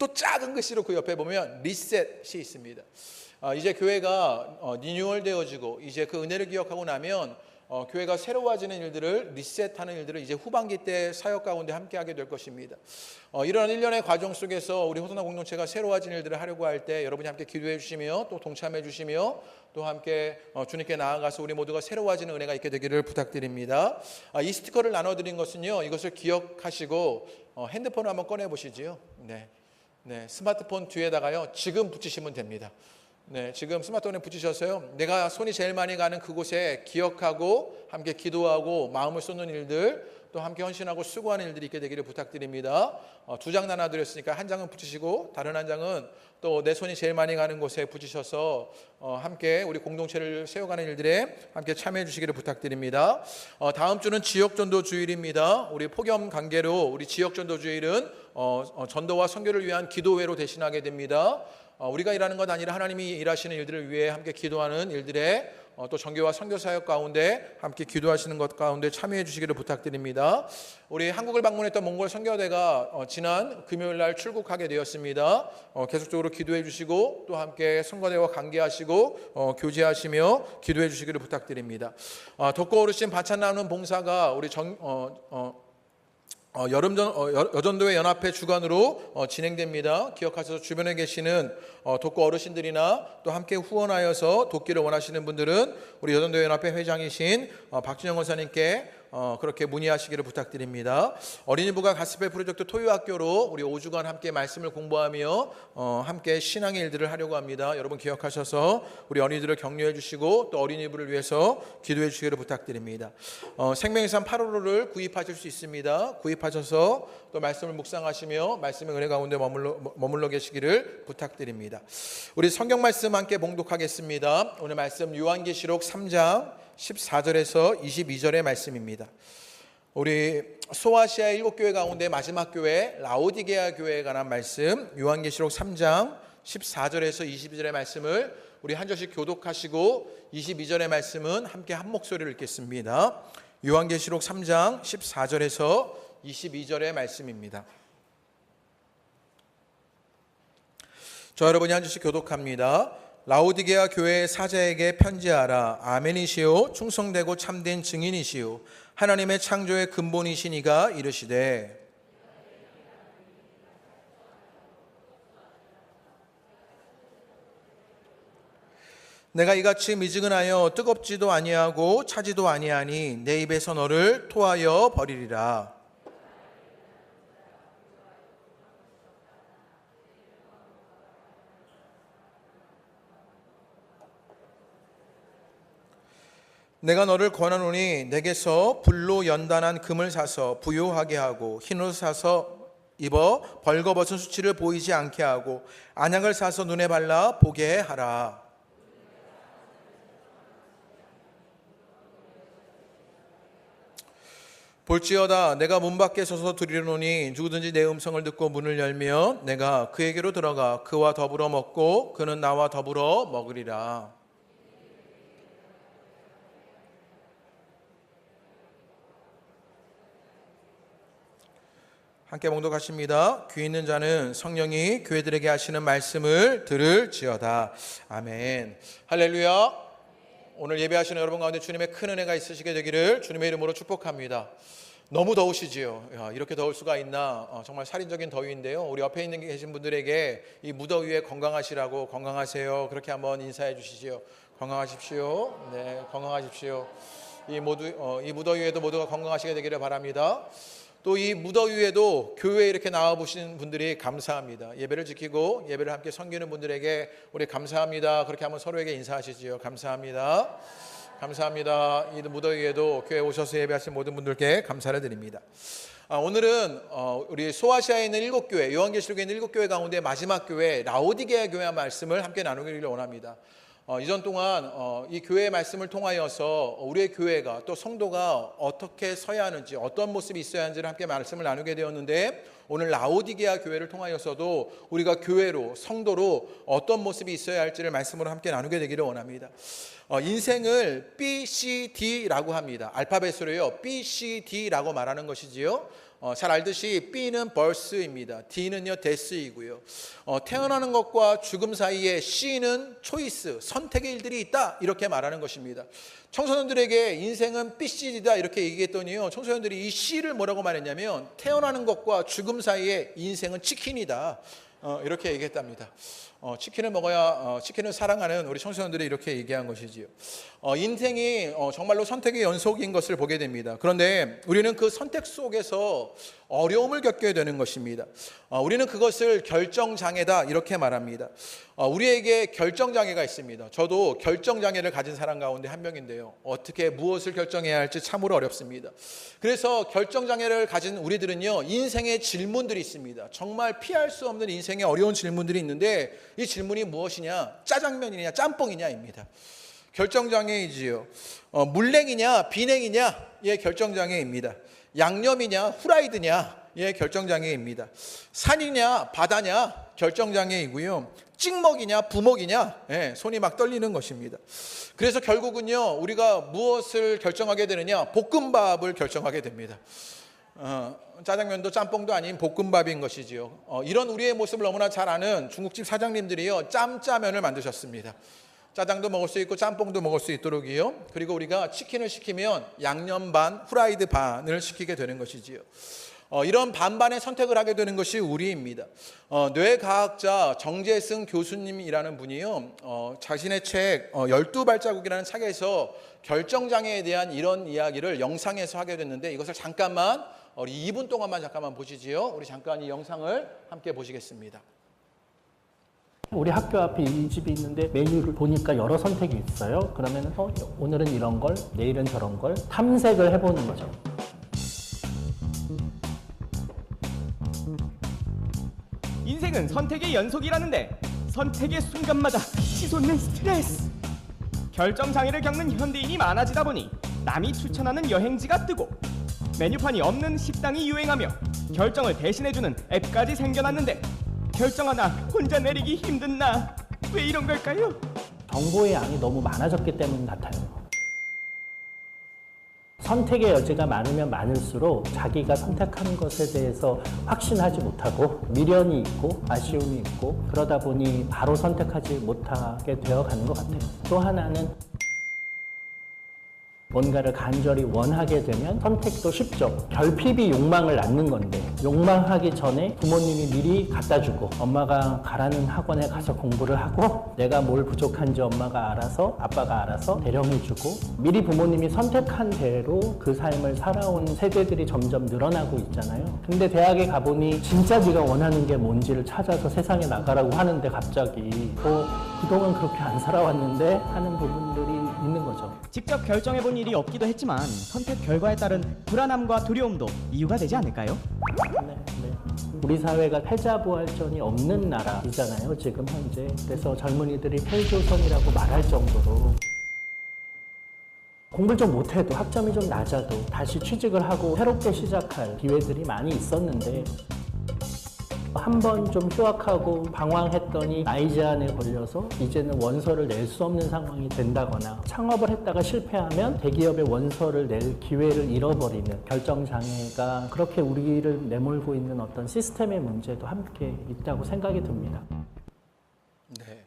또 작은 글씨로 그 옆에 보면 리셋이 있습니다. 이제 교회가 리뉴얼 되어지고 이제 그 은혜를 기억하고 나면 교회가 새로워지는 일들을 리셋하는 일들을 이제 후반기 때 사역 가운데 함께하게 될 것입니다. 이러한 일련의 과정 속에서 우리 호소나 공동체가 새로워지는 일들을 하려고 할 때 여러분이 함께 기도해 주시며 또 동참해 주시며 또 함께 주님께 나아가서 우리 모두가 새로워지는 은혜가 있게 되기를 부탁드립니다. 이 스티커를 나눠드린 것은요, 이것을 기억하시고 핸드폰을 한번 꺼내 보시지요. 네, 스마트폰 뒤에다가요 지금 붙이시면 됩니다. 네, 지금 스마트폰에 붙이셔서요, 내가 손이 제일 많이 가는 그곳에 기억하고 함께 기도하고 마음을 쏟는 일들, 또 함께 헌신하고 수고하는 일들이 있게 되기를 부탁드립니다. 2장 나눠드렸으니까 한 장은 붙이시고 다른 한 장은 또 내 손이 제일 많이 가는 곳에 붙이셔서 함께 우리 공동체를 세워가는 일들에 함께 참여해 주시기를 부탁드립니다. 다음 주는 지역전도 주일입니다. 우리 폭염 관계로 우리 지역전도 주일은 전도와 선교를 위한 기도회로 대신하게 됩니다. 우리가 일하는 것 아니라 하나님이 일하시는 일들을 위해 함께 기도하는 일들에 또 전교와 선교 사역 가운데 함께 기도하시는 것 가운데 참여해 주시기를 부탁드립니다. 우리 한국을 방문했던 몽골 선교대가 지난 금요일 날 출국하게 되었습니다. 계속적으로 기도해 주시고 또 함께 선교대와 관계하시고 교제하시며 기도해 주시기를 부탁드립니다. 덕고 어르신 반찬 나누는 봉사가 우리 여전도회 연합회 주관으로 진행됩니다. 기억하셔서 주변에 계시는 독거 어르신들이나 또 함께 후원하여서 돕기를 원하시는 분들은 우리 여전도회 연합회 회장이신 박진영 권사님께 그렇게 문의하시기를 부탁드립니다. 어린이부가 가스펠 프로젝트 토요학교로 우리 5주간 함께 말씀을 공부하며 함께 신앙의 일들을 하려고 합니다. 여러분 기억하셔서 우리 어린이들을 격려해 주시고 또 어린이부를 위해서 기도해 주시기를 부탁드립니다. 생명의산 8호로를 구입하실 수 있습니다. 구입하셔서 또 말씀을 묵상하시며 말씀의 은혜 가운데 머물러 계시기를 부탁드립니다. 우리 성경 말씀 함께 봉독하겠습니다. 오늘 말씀 요한계시록 3장 14절에서 22절의 말씀입니다. 우리 소아시아 7교회 가운데 마지막 교회 라오디게아 교회에 관한 말씀 요한계시록 3장 14절에서 22절의 말씀을 우리 한 절씩 교독하시고 22절의 말씀은 함께 한 목소리를 읽겠습니다. 요한계시록 3장 14절에서 22절의 말씀입니다. 저 여러분이 한 절씩 교독합니다. 라오디게아 교회의 사자에게 편지하라. 아멘이시오 충성되고 참된 증인이시오 하나님의 창조의 근본이신 이가 이르시되 내가 이같이 미지근하여 뜨겁지도 아니하고 차지도 아니하니 내 입에서 너를 토하여 버리리라. 내가 너를 권하노니 내게서 불로 연단한 금을 사서 부요하게 하고 흰옷 사서 입어 벌거벗은 수치를 보이지 않게 하고 안약을 사서 눈에 발라 보게 하라. 볼지어다 내가 문 밖에 서서 두리노니 누구든지 내 음성을 듣고 문을 열면 내가 그에게로 들어가 그와 더불어 먹고 그는 나와 더불어 먹으리라. 함께 봉독하십니다. 귀 있는 자는 성령이 교회들에게 하시는 말씀을 들을지어다. 아멘. 할렐루야. 오늘 예배하시는 여러분 가운데 주님의 큰 은혜가 있으시게 되기를 주님의 이름으로 축복합니다. 너무 더우시지요. 이렇게 더울 수가 있나. 정말 살인적인 더위인데요. 우리 옆에 있는 계신 분들에게 이 무더위에 건강하시라고 건강하세요 그렇게 한번 인사해 주시지요. 건강하십시오. 네, 건강하십시오. 이 무더위에도 모두가 건강하시게 되기를 바랍니다. 또 이 무더위에도 교회에 이렇게 나와 보시는 분들이 감사합니다. 예배를 지키고 예배를 함께 섬기는 분들에게 우리 감사합니다 그렇게 한번 서로에게 인사하시지요. 감사합니다. 감사합니다. 이 무더위에도 교회에 오셔서 예배하신 모든 분들께 감사를 드립니다. 오늘은 우리 소아시아에 있는 7교회 요한계시록에 있는 7교회 가운데 마지막 교회 라오디게아 교회 말씀을 함께 나누기를 원합니다. 이전 동안 이 교회의 말씀을 통하여서 우리의 교회가 또 성도가 어떻게 서야 하는지 어떤 모습이 있어야 하는지를 함께 말씀을 나누게 되었는데 오늘 라오디게아 교회를 통하여서도 우리가 교회로 성도로 어떤 모습이 있어야 할지를 말씀으로 함께 나누게 되기를 원합니다. 인생을 BCD라고 합니다. 알파벳으로요 BCD라고 말하는 것이지요. 잘 알듯이 B는 birth입니다. D는요 death이고요. 태어나는 것과 죽음 사이에 C는 choice, 선택의 일들이 있다 이렇게 말하는 것입니다. 청소년들에게 인생은 BCD다 이렇게 얘기했더니요, 청소년들이 이 C를 뭐라고 말했냐면 태어나는 것과 죽음 사이에 인생은 치킨이다 이렇게 얘기했답니다. 치킨을 먹어야 치킨을 사랑하는 우리 청소년들이 이렇게 얘기한 것이지요. 인생이 정말로 선택의 연속인 것을 보게 됩니다. 그런데 우리는 그 선택 속에서 어려움을 겪게 되는 것입니다. 우리는 그것을 결정장애다 이렇게 말합니다. 우리에게 결정장애가 있습니다. 저도 결정장애를 가진 사람 가운데 한 명인데요, 어떻게 무엇을 결정해야 할지 참으로 어렵습니다. 그래서 결정장애를 가진 우리들은요, 인생의 질문들이 있습니다. 정말 피할 수 없는 인생의 어려운 질문들이 있는데 이 질문이 무엇이냐, 짜장면이냐 짬뽕이냐입니다. 결정장애이지요. 물냉이냐 비냉이냐 예 결정장애입니다. 양념이냐 후라이드냐 예 결정장애입니다. 산이냐 바다냐 결정장애이고요. 찍먹이냐 부먹이냐 예, 손이 막 떨리는 것입니다. 그래서 결국은요, 우리가 무엇을 결정하게 되느냐, 볶음밥을 결정하게 됩니다. 짜장면도 짬뽕도 아닌 볶음밥인 것이지요. 이런 우리의 모습을 너무나 잘 아는 중국집 사장님들이요, 짬짜면을 만드셨습니다. 짜장도 먹을 수 있고 짬뽕도 먹을 수 있도록이요. 그리고 우리가 치킨을 시키면 양념 반, 후라이드 반을 시키게 되는 것이지요. 이런 반반의 선택을 하게 되는 것이 우리입니다. 뇌과학자 정재승 교수님이라는 분이요, 자신의 책 12발자국이라는 책에서 결정장애에 대한 이런 이야기를 영상에서 하게 됐는데, 이것을 잠깐만 우리 2분 동안만 잠깐만 보시지요. 우리 잠깐 이 영상을 함께 보시겠습니다. 우리 학교 앞에 이 집이 있는데 메뉴를 보니까 여러 선택이 있어요. 그러면 오늘은 이런 걸, 내일은 저런 걸 탐색을 해보는 거죠. 인생은 선택의 연속이라는데 선택의 순간마다 치솟는 스트레스. 결정장애를 겪는 현대인이 많아지다 보니 남이 추천하는 여행지가 뜨고 메뉴판이 없는 식당이 유행하며 결정을 대신해주는 앱까지 생겨났는데, 결정 하나 혼자 내리기 힘든 나, 왜 이런 걸까요? 정보의 양이 너무 많아졌기 때문 같아요. 선택의 여지가 많으면 많을수록 자기가 선택하는 것에 대해서 확신하지 못하고 미련이 있고 아쉬움이 있고, 그러다 보니 바로 선택하지 못하게 되어가는 것 같아요. 또 하나는 뭔가를 간절히 원하게 되면 선택도 쉽죠. 결핍이 욕망을 낳는 건데, 욕망하기 전에 부모님이 미리 갖다 주고, 엄마가 가라는 학원에 가서 공부를 하고, 내가 뭘 부족한지 엄마가 알아서, 아빠가 알아서 대령해 주고, 미리 부모님이 선택한 대로 그 삶을 살아온 세대들이 점점 늘어나고 있잖아요. 근데 대학에 가보니 진짜 네가 원하는 게 뭔지를 찾아서 세상에 나가라고 하는데, 갑자기 그동안 그렇게 안 살아왔는데 하는 부분들이 있는 거죠. 직접 결정해본 일이 없기도 했지만 선택 결과에 따른 불안함과 두려움도 이유가 되지 않을까요? 네. 우리 사회가 패자부활전이 없는 나라이잖아요, 지금 현재. 그래서 젊은이들이 헬조선이라고 말할 정도로 공부를 좀 못해도, 학점이 좀 낮아도 다시 취직을 하고 새롭게 시작할 기회들이 많이 있었는데, 한 번 좀 휴학하고 방황했더니 나이 제한에 걸려서 이제는 원서를 낼 수 없는 상황이 된다거나, 창업을 했다가 실패하면 대기업의 원서를 낼 기회를 잃어버리는 결정장애가 그렇게 우리를 내몰고 있는 어떤 시스템의 문제도 함께 있다고 생각이 듭니다. 네.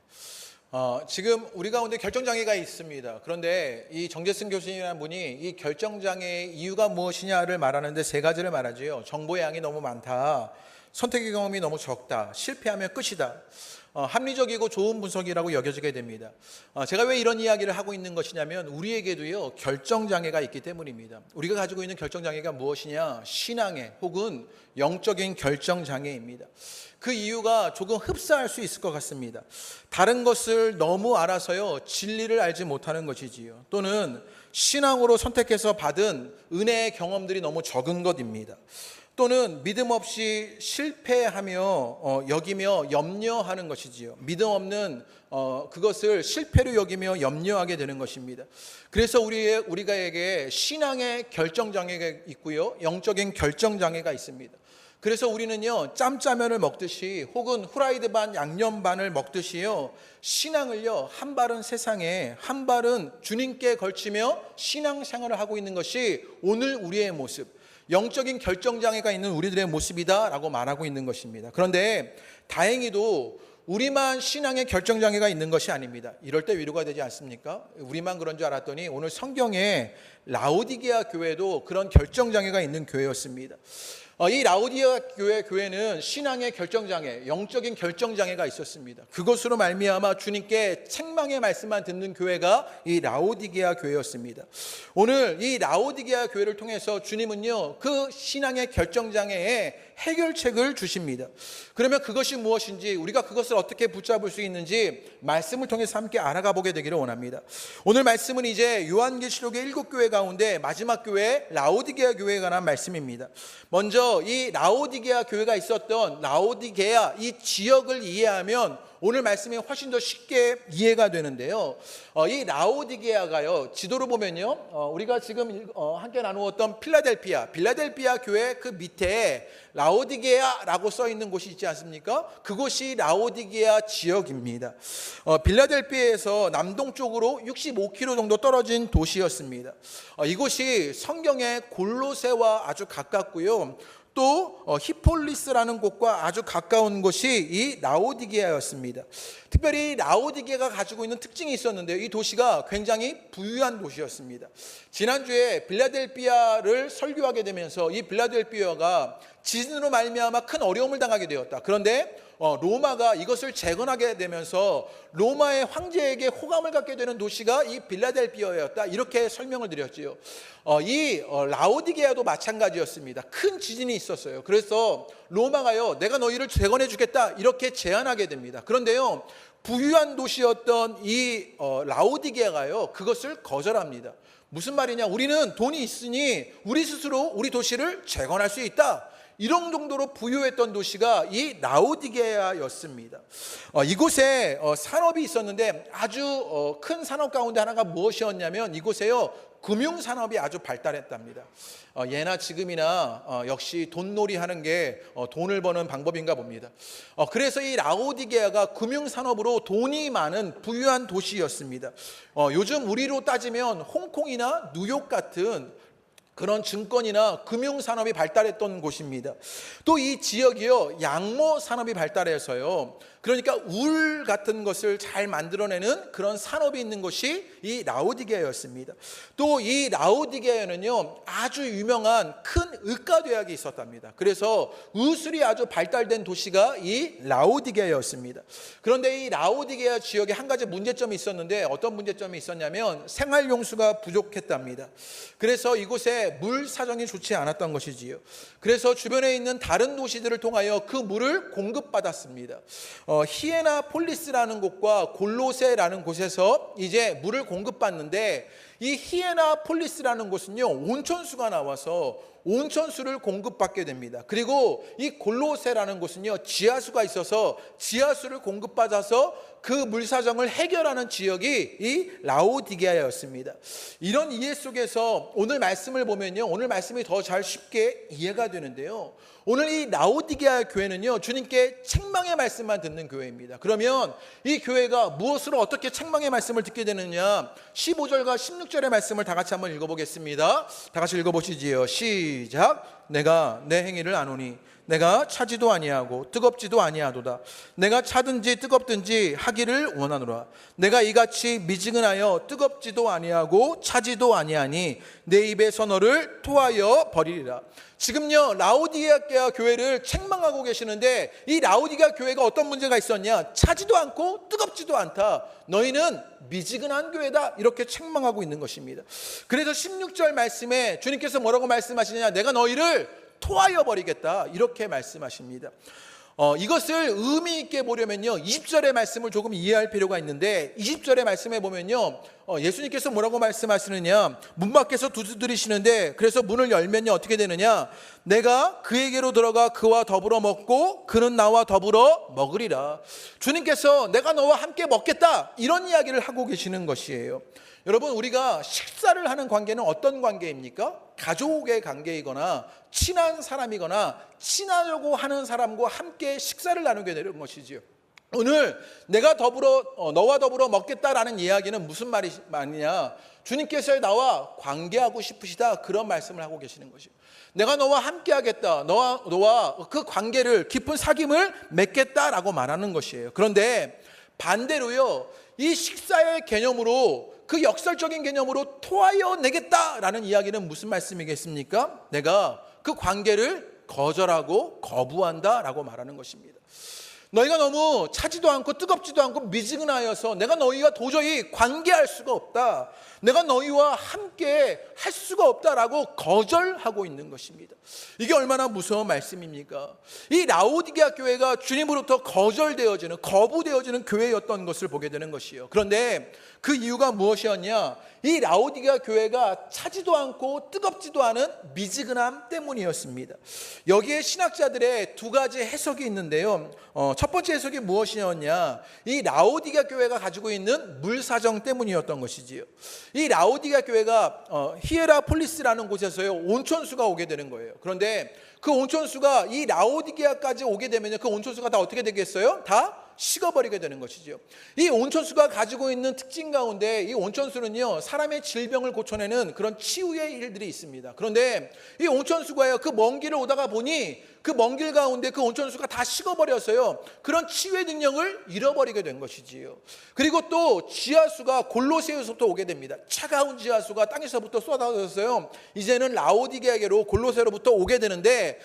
지금 우리 가운데 결정장애가 있습니다. 그런데 이 정재승 교수님이라는 분이 이 결정장애의 이유가 무엇이냐를 말하는데 세 가지를 말하지요. 정보의 양이 너무 많다, 선택의 경험이 너무 적다, 실패하면 끝이다. 합리적이고 좋은 분석이라고 여겨지게 됩니다. 제가 왜 이런 이야기를 하고 있는 것이냐면, 우리에게도요 결정장애가 있기 때문입니다. 우리가 가지고 있는 결정장애가 무엇이냐, 신앙의 혹은 영적인 결정장애입니다. 그 이유가 조금 흡사할 수 있을 것 같습니다. 다른 것을 너무 알아서요 진리를 알지 못하는 것이지요. 또는 신앙으로 선택해서 받은 은혜의 경험들이 너무 적은 것입니다. 또는 믿음 없이 실패하며 여기며 염려하는 것이지요. 믿음 없는 그것을 실패로 여기며 염려하게 되는 것입니다. 그래서 우리가에게 신앙의 결정장애가 있고요, 영적인 결정장애가 있습니다. 그래서 우리는요 짬짜면을 먹듯이 혹은 후라이드 반 양념 반을 먹듯이요, 신앙을요 한 발은 세상에 한 발은 주님께 걸치며 신앙생활을 하고 있는 것이 오늘 우리의 모습. 영적인 결정장애가 있는 우리들의 모습이다라고 말하고 있는 것입니다. 그런데 다행히도 우리만 신앙의 결정장애가 있는 것이 아닙니다. 이럴 때 위로가 되지 않습니까? 우리만 그런 줄 알았더니 오늘 성경에 라오디게아 교회도 그런 결정장애가 있는 교회였습니다. 이 라오디게아 교회는 신앙의 결정장애, 영적인 결정장애가 있었습니다. 그것으로 말미암아 주님께 책망의 말씀만 듣는 교회가 이 라오디게아 교회였습니다. 오늘 이 라오디게아 교회를 통해서 주님은요, 그 신앙의 결정장애에 해결책을 주십니다. 그러면 그것이 무엇인지, 우리가 그것을 어떻게 붙잡을 수 있는지 말씀을 통해서 함께 알아가 보게 되기를 원합니다. 오늘 말씀은 이제 요한계시록의 7교회 가운데 마지막 교회 라오디게아 교회에 관한 말씀입니다. 먼저 이 라오디게아 교회가 있었던 라오디게아 이 지역을 이해하면 오늘 말씀이 훨씬 더 쉽게 이해가 되는데요. 이 라오디게아가요, 지도로 보면요, 우리가 지금 함께 나누었던 빌라델피아 교회 그 밑에 라오디게아라고 써 있는 곳이 있지 않습니까? 그곳이 라오디게아 지역입니다. 빌라델피아에서 남동쪽으로 65km 정도 떨어진 도시였습니다. 이곳이 성경의 골로새와 아주 가깝고요. 또 히폴리스라는 곳과 아주 가까운 곳이 이 라오디게아였습니다. 특별히 라오디게아가 가지고 있는 특징이 있었는데요. 이 도시가 굉장히 부유한 도시였습니다. 지난주에 빌라델피아를 설교하게 되면서 이 빌라델피아가 지진으로 말미암아 큰 어려움을 당하게 되었다. 그런데 로마가 이것을 재건하게 되면서 로마의 황제에게 호감을 갖게 되는 도시가 이 빌라델피아였다. 이렇게 설명을 드렸지요. 이 라오디게아도 마찬가지였습니다. 큰 지진이 있었어요. 그래서 로마가요, 내가 너희를 재건해 주겠다 이렇게 제안하게 됩니다. 그런데요, 부유한 도시였던 이 라오디게아가요, 그것을 거절합니다. 무슨 말이냐? 우리는 돈이 있으니 우리 스스로 우리 도시를 재건할 수 있다. 이런 정도로 부유했던 도시가 이 라오디게아였습니다. 이곳에 산업이 있었는데 아주 큰 산업 가운데 하나가 무엇이었냐면 이곳에요, 금융산업이 아주 발달했답니다. 예나 지금이나 역시 돈놀이 하는 게 돈을 버는 방법인가 봅니다. 그래서 이 라오디게아가 금융산업으로 돈이 많은 부유한 도시였습니다. 요즘 우리로 따지면 홍콩이나 뉴욕 같은 그런 증권이나 금융산업이 발달했던 곳입니다. 또 이 지역이요, 양모 산업이 발달해서요, 그러니까 울 같은 것을 잘 만들어내는 그런 산업이 있는 곳이 이 라오디게아였습니다. 또 이 라오디게아는요, 아주 유명한 큰 의과대학이 있었답니다. 그래서 의술이 아주 발달된 도시가 이 라오디게아였습니다. 그런데 이 라오디게아 지역에 한 가지 문제점이 있었는데 어떤 문제점이 있었냐면 생활용수가 부족했답니다. 그래서 이곳에 물 사정이 좋지 않았던 것이지요. 그래서 주변에 있는 다른 도시들을 통하여 그 물을 공급받았습니다. 히에나폴리스라는 곳과 골로새라는 곳에서 이제 물을 공급받는데 이 히에나폴리스라는 곳은요, 온천수가 나와서 온천수를 공급받게 됩니다. 그리고 이 골로새라는 곳은요, 지하수가 있어서 지하수를 공급받아서 그 물사정을 해결하는 지역이 이 라오디게아였습니다. 이런 이해 속에서 오늘 말씀을 보면요, 오늘 말씀이 더 잘 쉽게 이해가 되는데요. 오늘 이 라오디게아 교회는요, 주님께 책망의 말씀만 듣는 교회입니다. 그러면 이 교회가 무엇으로 어떻게 책망의 말씀을 듣게 되느냐? 15절과 16절의 말씀을 다 같이 한번 읽어보겠습니다. 다 같이 읽어보시지요. 시작. 내가 내 행위를 아노니 내가 차지도 아니하고 뜨겁지도 아니하도다. 내가 차든지 뜨겁든지 하기를 원하노라. 내가 이같이 미지근하여 뜨겁지도 아니하고 차지도 아니하니 내 입에서 너를 토하여 버리리라. 지금요, 라오디게아 교회를 책망하고 계시는데 이 라오디게아 교회가 어떤 문제가 있었냐? 차지도 않고 뜨겁지도 않다. 너희는 미지근한 교회다. 이렇게 책망하고 있는 것입니다. 그래서 16절 말씀에 주님께서 뭐라고 말씀하시느냐? 내가 너희를 토하여 버리겠다. 이렇게 말씀하십니다. 이것을 의미 있게 보려면요, 20절의 말씀을 조금 이해할 필요가 있는데 20절의 말씀에 보면요, 예수님께서 뭐라고 말씀하시느냐? 문 밖에서 두드리시는데 그래서 문을 열면요, 어떻게 되느냐? 내가 그에게로 들어가 그와 더불어 먹고 그는 나와 더불어 먹으리라. 주님께서 내가 너와 함께 먹겠다, 이런 이야기를 하고 계시는 것이에요. 여러분, 우리가 식사를 하는 관계는 어떤 관계입니까? 가족의 관계이거나 친한 사람이거나 친하려고 하는 사람과 함께 식사를 나누게 되는 것이지요. 오늘 내가 너와 더불어 먹겠다라는 이야기는 무슨 말이냐? 주님께서 나와 관계하고 싶으시다, 그런 말씀을 하고 계시는 것이에요. 내가 너와 함께하겠다, 너와 그 관계를, 깊은 사귐을 맺겠다라고 말하는 것이에요. 그런데 반대로요, 이 식사의 개념으로, 그 역설적인 개념으로 토하여 내겠다라는 이야기는 무슨 말씀이겠습니까? 내가 그 관계를 거절하고 거부한다라고 말하는 것입니다. 너희가 너무 차지도 않고 뜨겁지도 않고 미지근하여서 내가 너희와 도저히 관계할 수가 없다, 내가 너희와 함께 할 수가 없다라고 거절하고 있는 것입니다. 이게 얼마나 무서운 말씀입니까? 이 라오디게아 교회가 주님으로부터 거절되어지는, 거부되어지는 교회였던 것을 보게 되는 것이에요. 그런데 그 이유가 무엇이었냐? 이 라오디게아 교회가 차지도 않고 뜨겁지도 않은 미지근함 때문이었습니다. 여기에 신학자들의 두 가지 해석이 있는데요. 첫 번째 해석이 무엇이었냐? 이 라오디게아 교회가 가지고 있는 물 사정 때문이었던 것이지요. 이 라오디게아 교회가 히에라폴리스라는 곳에서요, 온천수가 오게 되는 거예요. 그런데 그 온천수가 이 라오디게아까지 오게 되면 그 온천수가 다 어떻게 되겠어요? 다 식어버리게 되는 것이죠. 이 온천수가 가지고 있는 특징 가운데, 이 온천수는요, 사람의 질병을 고쳐내는 그런 치유의 일들이 있습니다. 그런데 이 온천수가요, 그 먼 길을 오다가 보니 그 먼 길 가운데 그 온천수가 다 식어버려서요, 그런 치유의 능력을 잃어버리게 된 것이지요. 그리고 또 지하수가 골로새에서부터 오게 됩니다. 차가운 지하수가 땅에서부터 쏟아졌어요. 이제는 라오디게아로, 골로새로부터 오게 되는데,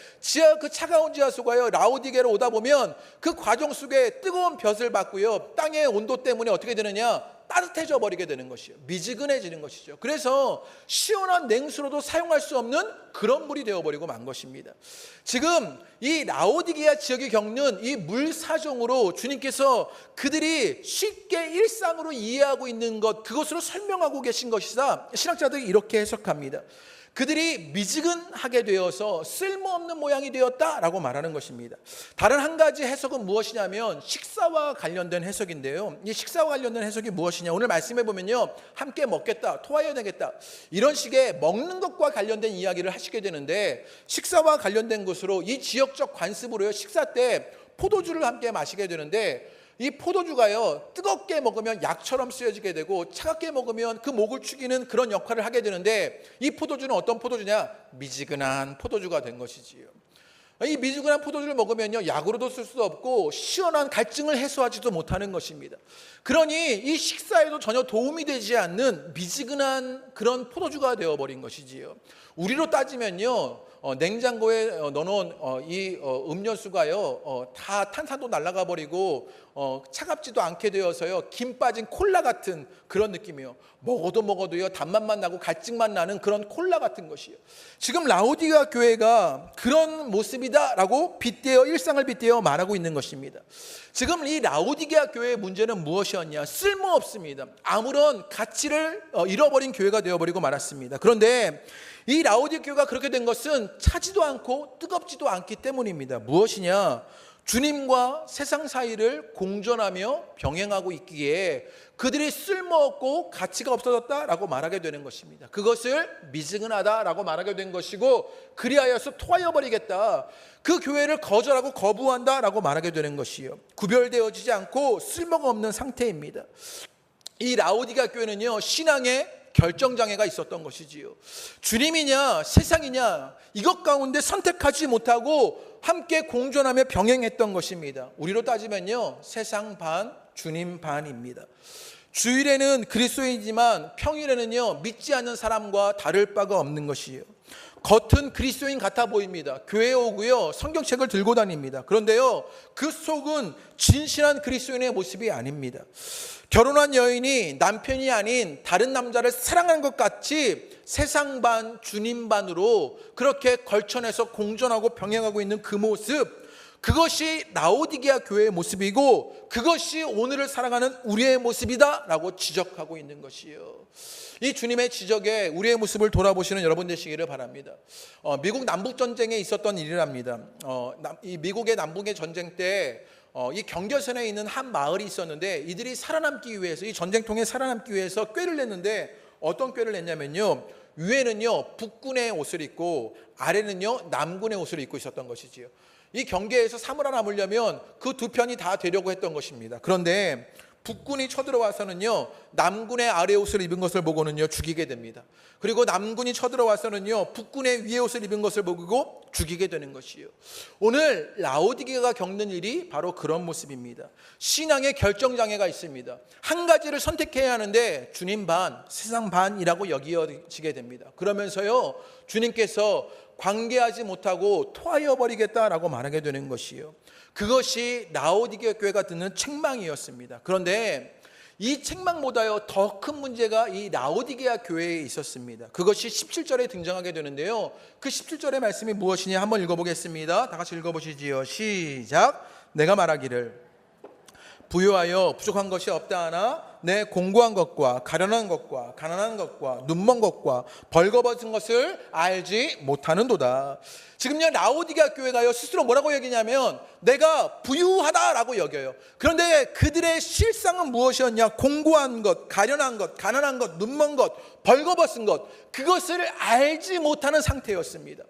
그 차가운 지하수가요, 라오디게아로 오다 보면 그 과정 속에 뜨거운 볕을 받고요, 땅의 온도 때문에 어떻게 되느냐? 따뜻해져 버리게 되는 것이에요. 미지근해지는 것이죠. 그래서 시원한 냉수로도 사용할 수 없는 그런 물이 되어버리고 만 것입니다. 지금 이 라오디게아 지역이 겪는 이 물 사정으로 주님께서 그들이 쉽게 일상으로 이해하고 있는 것, 그것으로 설명하고 계신 것이다, 신학자들이 이렇게 해석합니다. 그들이 미지근하게 되어서 쓸모없는 모양이 되었다라고 말하는 것입니다. 다른 한 가지 해석은 무엇이냐면 식사와 관련된 해석인데요. 이 식사와 관련된 해석이 무엇이냐? 오늘 말씀해 보면요, 함께 먹겠다, 토하여 내겠다, 이런 식의 먹는 것과 관련된 이야기를 하시게 되는데, 식사와 관련된 것으로 이 지역적 관습으로요, 식사 때 포도주를 함께 마시게 되는데, 이 포도주가요, 뜨겁게 먹으면 약처럼 쓰여지게 되고 차갑게 먹으면 그 목을 축이는 그런 역할을 하게 되는데, 이 포도주는 어떤 포도주냐? 미지근한 포도주가 된 것이지요. 이 미지근한 포도주를 먹으면요, 약으로도 쓸 수 없고 시원한 갈증을 해소하지도 못하는 것입니다. 그러니 이 식사에도 전혀 도움이 되지 않는 미지근한 그런 포도주가 되어버린 것이지요. 우리로 따지면요, 냉장고에 넣어놓은 이 음료수가요, 다 탄산도 날아가 버리고 차갑지도 않게 되어서요, 김 빠진 콜라 같은 그런 느낌이에요. 먹어도요, 단맛만 나고 갈증만 나는 그런 콜라 같은 것이에요. 지금 라오디게아 교회가 그런 모습이다라고 일상을 빗대어 말하고 있는 것입니다. 지금 이 라오디게아 교회의 문제는 무엇이었냐? 쓸모없습니다. 아무런 가치를 잃어버린 교회가 되어버리고 말았습니다. 그런데 이 라오디게아 교회가 그렇게 된 것은 차지도 않고 뜨겁지도 않기 때문입니다. 무엇이냐? 주님과 세상 사이를 공존하며 병행하고 있기에 그들이 쓸모없고 가치가 없어졌다라고 말하게 되는 것입니다. 그것을 미지근하다라고 말하게 된 것이고, 그리하여서 토하여 버리겠다, 그 교회를 거절하고 거부한다라고 말하게 되는 것이요, 구별되어지지 않고 쓸모가 없는 상태입니다. 이 라오디게아 교회는요, 신앙의 결정장애가 있었던 것이지요. 주님이냐 세상이냐, 이것 가운데 선택하지 못하고 함께 공존하며 병행했던 것입니다. 우리로 따지면요, 세상 반 주님 반입니다. 주일에는 그리스도인이지만 평일에는요, 믿지 않는 사람과 다를 바가 없는 것이에요. 겉은 그리스도인 같아 보입니다. 교회에 오고요, 성경책을 들고 다닙니다. 그런데요, 그 속은 진실한 그리스도인의 모습이 아닙니다. 결혼한 여인이 남편이 아닌 다른 남자를 사랑하는 것 같이 세상 반 주님 반으로 그렇게 걸쳐내서 공존하고 병행하고 있는 그 모습, 그것이 라오디게아 교회의 모습이고 그것이 오늘을 살아가는 우리의 모습이다 라고 지적하고 있는 것이에요. 이 주님의 지적에 우리의 모습을 돌아보시는 여러분 되시기를 바랍니다. 미국 남북전쟁에 있었던 일이랍니다. 이 미국의 남북의 전쟁 때 이 경계선에 있는 한 마을이 있었는데, 이들이 살아남기 위해서, 이 전쟁통에 살아남기 위해서 꾀를 냈는데, 어떤 꾀를 냈냐면요, 위에는요 북군의 옷을 입고 아래는요 남군의 옷을 입고 있었던 것이지요. 이 경계에서 사물하 남으려면 그 두 편이 다 되려고 했던 것입니다. 그런데 북군이 쳐들어와서는요, 남군의 아래 옷을 입은 것을 보고는요 죽이게 됩니다. 그리고 남군이 쳐들어와서는요 북군의 위에 옷을 입은 것을 보고 죽이게 되는 것이요. 오늘 라오디게아가 겪는 일이 바로 그런 모습입니다. 신앙의 결정장애가 있습니다. 한 가지를 선택해야 하는데 주님 반, 세상 반이라고 여겨지게 됩니다. 그러면서요 주님께서 관계하지 못하고 토하여 버리겠다라고 말하게 되는 것이요. 그것이 라오디게아 교회가 듣는 책망이었습니다. 그런데 이 책망보다요 더 큰 문제가 이 라오디게아 교회에 있었습니다. 그것이 17절에 등장하게 되는데요, 그 17절의 말씀이 무엇이냐 한번 읽어보겠습니다. 다 같이 읽어보시지요. 시작. 내가 말하기를 부유하여 부족한 것이 없다 하나 내 공고한 것과 가련한 것과 가난한 것과 눈먼 것과 벌거벗은 것을 알지 못하는도다. 지금요 라오디게아 교회가요 스스로 뭐라고 여기냐면 내가 부유하다라고 여겨요. 그런데 그들의 실상은 무엇이었냐? 공고한 것, 가련한 것, 가난한 것, 눈먼 것, 벌거벗은 것, 그것을 알지 못하는 상태였습니다.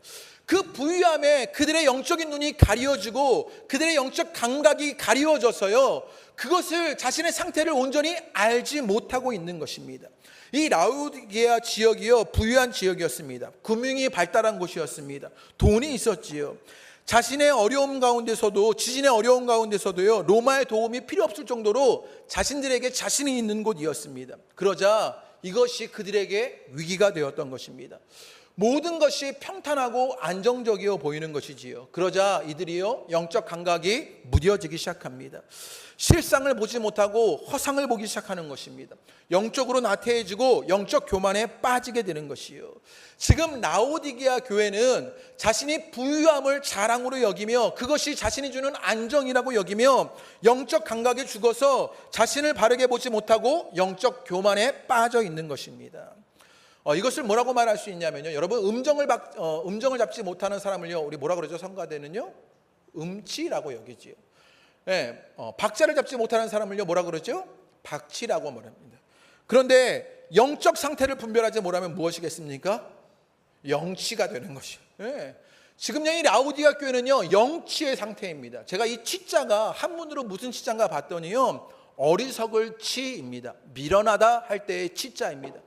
그 부유함에 그들의 영적인 눈이 가리워지고 그들의 영적 감각이 가리워져서요 그것을 자신의 상태를 온전히 알지 못하고 있는 것입니다. 이 라오디게아 지역이요 부유한 지역이었습니다. 금융이 발달한 곳이었습니다. 돈이 있었지요. 자신의 어려움 가운데서도, 지진의 어려움 가운데서도요 로마의 도움이 필요 없을 정도로 자신들에게 자신이 있는 곳이었습니다. 그러자 이것이 그들에게 위기가 되었던 것입니다. 모든 것이 평탄하고 안정적이어 보이는 것이지요. 그러자 이들이요 영적 감각이 무뎌지기 시작합니다. 실상을 보지 못하고 허상을 보기 시작하는 것입니다. 영적으로 나태해지고 영적 교만에 빠지게 되는 것이요. 지금 라오디게아 교회는 자신이 부유함을 자랑으로 여기며 그것이 자신이 주는 안정이라고 여기며 영적 감각에 죽어서 자신을 바르게 보지 못하고 영적 교만에 빠져 있는 것입니다. 이것을 뭐라고 말할 수 있냐면요, 여러분 음정을 잡지 못하는 사람을요 우리 뭐라 그러죠? 성가대는요 음치라고 여기지요. 네, 박자를 잡지 못하는 사람을요 뭐라 그러죠? 박치라고 말합니다. 그런데 영적 상태를 분별하지 못하면 무엇이겠습니까? 영치가 되는 것이요. 네. 지금 이 라오디게아 교회는요 영치의 상태입니다. 제가 이 치자가 한문으로 무슨 치자인가 봤더니요 어리석을 치입니다. 미련하다 할 때의 치자입니다.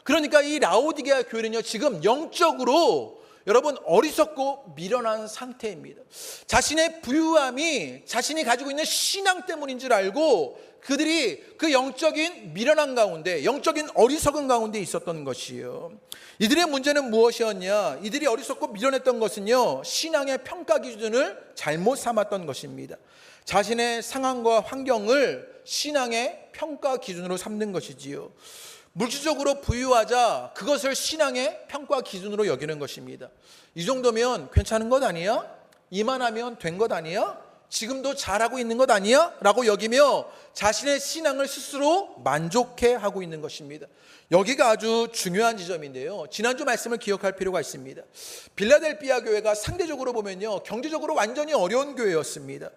그러니까 이 라오디게아 교회는요 지금 영적으로 여러분 어리석고 미련한 상태입니다. 자신의 부유함이 자신이 가지고 있는 신앙 때문인 줄 알고 그들이 그 영적인 미련한 가운데, 영적인 어리석은 가운데 있었던 것이요. 이들의 문제는 무엇이었냐? 이들이 어리석고 미련했던 것은요 신앙의 평가 기준을 잘못 삼았던 것입니다. 자신의 상황과 환경을 신앙의 평가 기준으로 삼는 것이지요. 물질적으로 부유하자 그것을 신앙의 평가 기준으로 여기는 것입니다. 이 정도면 괜찮은 것 아니야? 이만하면 된 것 아니야? 지금도 잘하고 있는 것 아니야? 라고 여기며 자신의 신앙을 스스로 만족해 하고 있는 것입니다. 여기가 아주 중요한 지점인데요, 지난주 말씀을 기억할 필요가 있습니다. 빌라델피아 교회가 상대적으로 보면요 경제적으로 완전히 어려운 교회였습니다.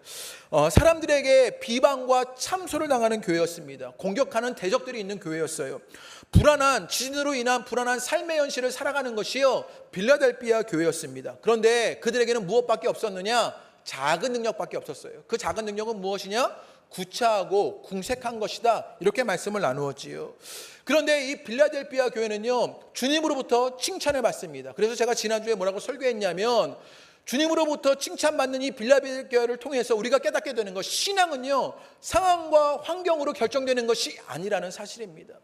사람들에게 비방과 참소를 당하는 교회였습니다. 공격하는 대적들이 있는 교회였어요. 불안한, 지진으로 인한 불안한 삶의 현실을 살아가는 것이요 빌라델피아 교회였습니다. 그런데 그들에게는 무엇밖에 없었느냐? 작은 능력밖에 없었어요. 그 작은 능력은 무엇이냐? 구차하고 궁색한 것이다, 이렇게 말씀을 나누었지요. 그런데 이 빌라델피아 교회는요 주님으로부터 칭찬을 받습니다. 그래서 제가 지난주에 뭐라고 설교했냐면, 주님으로부터 칭찬받는 이 빌라델피아를 통해서 우리가 깨닫게 되는 것, 신앙은요 상황과 환경으로 결정되는 것이 아니라는 사실입니다.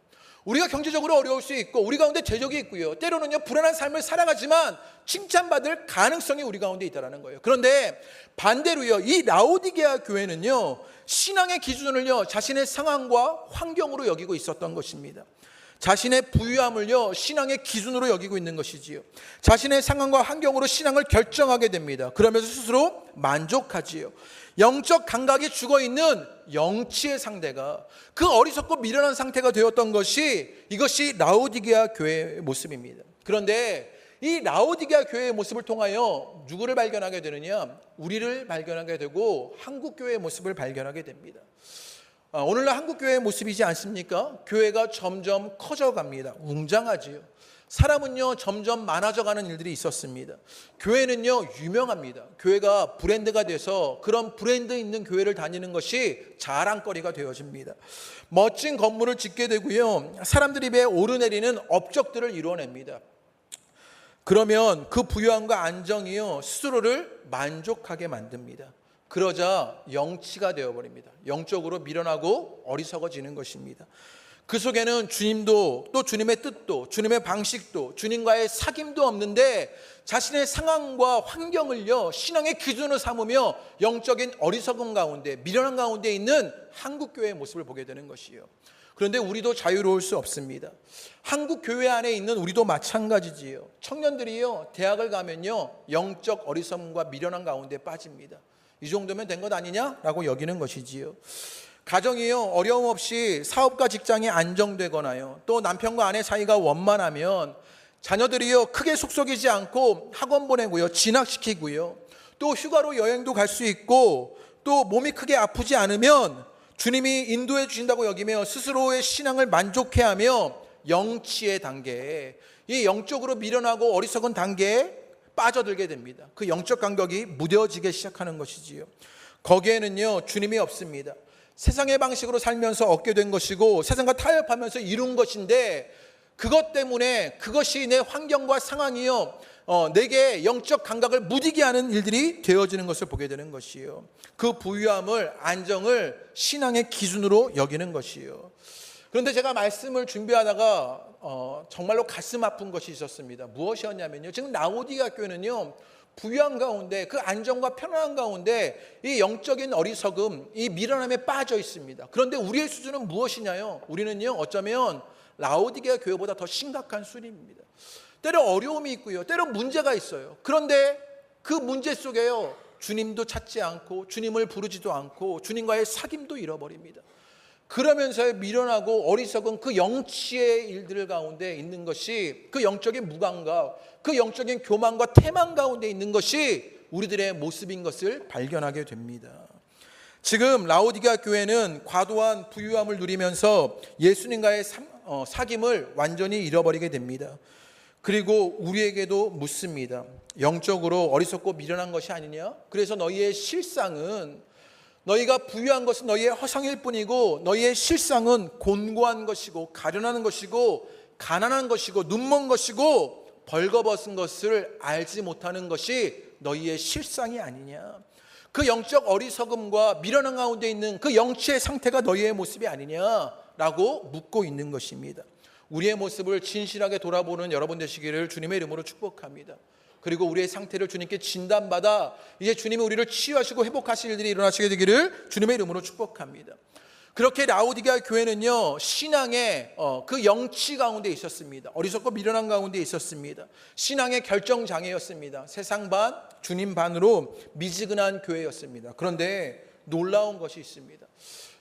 우리가 경제적으로 어려울 수 있고 우리 가운데 대적이 있고요, 때로는요 불안한 삶을 살아가지만 칭찬받을 가능성이 우리 가운데 있다는 거예요. 그런데 반대로요 이 라오디게아 교회는요 신앙의 기준을요 자신의 상황과 환경으로 여기고 있었던 것입니다. 자신의 부유함을요 신앙의 기준으로 여기고 있는 것이지요. 자신의 상황과 환경으로 신앙을 결정하게 됩니다. 그러면서 스스로 만족하지요. 영적 감각이 죽어있는 영치의 상태가, 그 어리석고 미련한 상태가 되었던 것이, 이것이 라오디게아 교회의 모습입니다. 그런데 이 라오디게아 교회의 모습을 통하여 누구를 발견하게 되느냐? 우리를 발견하게 되고 한국 교회의 모습을 발견하게 됩니다. 오늘날 한국교회의 모습이지 않습니까? 교회가 점점 커져갑니다. 웅장하지요. 사람은요 점점 많아져가는 일들이 있었습니다. 교회는요 유명합니다. 교회가 브랜드가 돼서 그런 브랜드 있는 교회를 다니는 것이 자랑거리가 되어집니다. 멋진 건물을 짓게 되고요, 사람들 입에 오르내리는 업적들을 이루어냅니다. 그러면 그 부유함과 안정이요 스스로를 만족하게 만듭니다. 그러자 영치가 되어버립니다. 영적으로 미련하고 어리석어지는 것입니다. 그 속에는 주님도, 또 주님의 뜻도, 주님의 방식도, 주님과의 사귐도 없는데 자신의 상황과 환경을요 신앙의 기준으로 삼으며 영적인 어리석음 가운데, 미련한 가운데 있는 한국교회의 모습을 보게 되는 것이에요. 그런데 우리도 자유로울 수 없습니다. 한국교회 안에 있는 우리도 마찬가지지요. 청년들이요 대학을 가면요 영적 어리석음과 미련한 가운데 빠집니다. 이 정도면 된 것 아니냐라고 여기는 것이지요. 가정이요 어려움 없이 사업과 직장이 안정되거나요, 또 남편과 아내 사이가 원만하면 자녀들이요 크게 속썩이지 않고 학원 보내고요, 진학시키고요, 또 휴가로 여행도 갈 수 있고, 또 몸이 크게 아프지 않으면 주님이 인도해 주신다고 여기며 스스로의 신앙을 만족해하며 영치의 단계에, 이 영적으로 미련하고 어리석은 단계에 빠져들게 됩니다. 그 영적 간격이 무뎌지기 시작하는 것이지요. 거기에는요 주님이 없습니다. 세상의 방식으로 살면서 얻게 된 것이고 세상과 타협하면서 이룬 것인데, 그것 때문에 그것이 내 환경과 상황이요 내게 영적 감각을 무디게 하는 일들이 되어지는 것을 보게 되는 것이에요. 그 부유함을, 안정을 신앙의 기준으로 여기는 것이에요. 그런데 제가 말씀을 준비하다가 정말로 가슴 아픈 것이 있었습니다. 무엇이었냐면요, 지금 라오디게아 교회는요 부유함 가운데, 그 안정과 편안함 가운데 이 영적인 어리석음, 이 미련함에 빠져 있습니다. 그런데 우리의 수준은 무엇이냐요? 우리는요 어쩌면 라오디게아 교회보다 더 심각한 수준입니다. 때로 어려움이 있고요, 때로 문제가 있어요. 그런데 그 문제 속에요 주님도 찾지 않고 주님을 부르지도 않고 주님과의 사귐도 잃어버립니다. 그러면서 미련하고 어리석은 그 영치의 일들 가운데 있는 것이, 그 영적인 무감각, 그 영적인 교만과 태만 가운데 있는 것이 우리들의 모습인 것을 발견하게 됩니다. 지금 라오디게아 교회는 과도한 부유함을 누리면서 예수님과의 사귐을 완전히 잃어버리게 됩니다. 그리고 우리에게도 묻습니다. 영적으로 어리석고 미련한 것이 아니냐? 그래서 너희의 실상은, 너희가 부유한 것은 너희의 허상일 뿐이고 너희의 실상은 곤고한 것이고 가련한 것이고 가난한 것이고 눈먼 것이고 벌거벗은 것을 알지 못하는 것이 너희의 실상이 아니냐? 그 영적 어리석음과 미련한 가운데 있는 그 영치의 상태가 너희의 모습이 아니냐라고 묻고 있는 것입니다. 우리의 모습을 진실하게 돌아보는 여러분 되시기를 주님의 이름으로 축복합니다. 그리고 우리의 상태를 주님께 진단받아 이제 주님이 우리를 치유하시고 회복하실 일들이 일어나시게 되기를 주님의 이름으로 축복합니다. 그렇게 라오디게아 교회는요 신앙의 그 영치 가운데 있었습니다. 어리석고 미련한 가운데 있었습니다. 신앙의 결정장애였습니다. 세상 반 주님 반으로 미지근한 교회였습니다. 그런데 놀라운 것이 있습니다.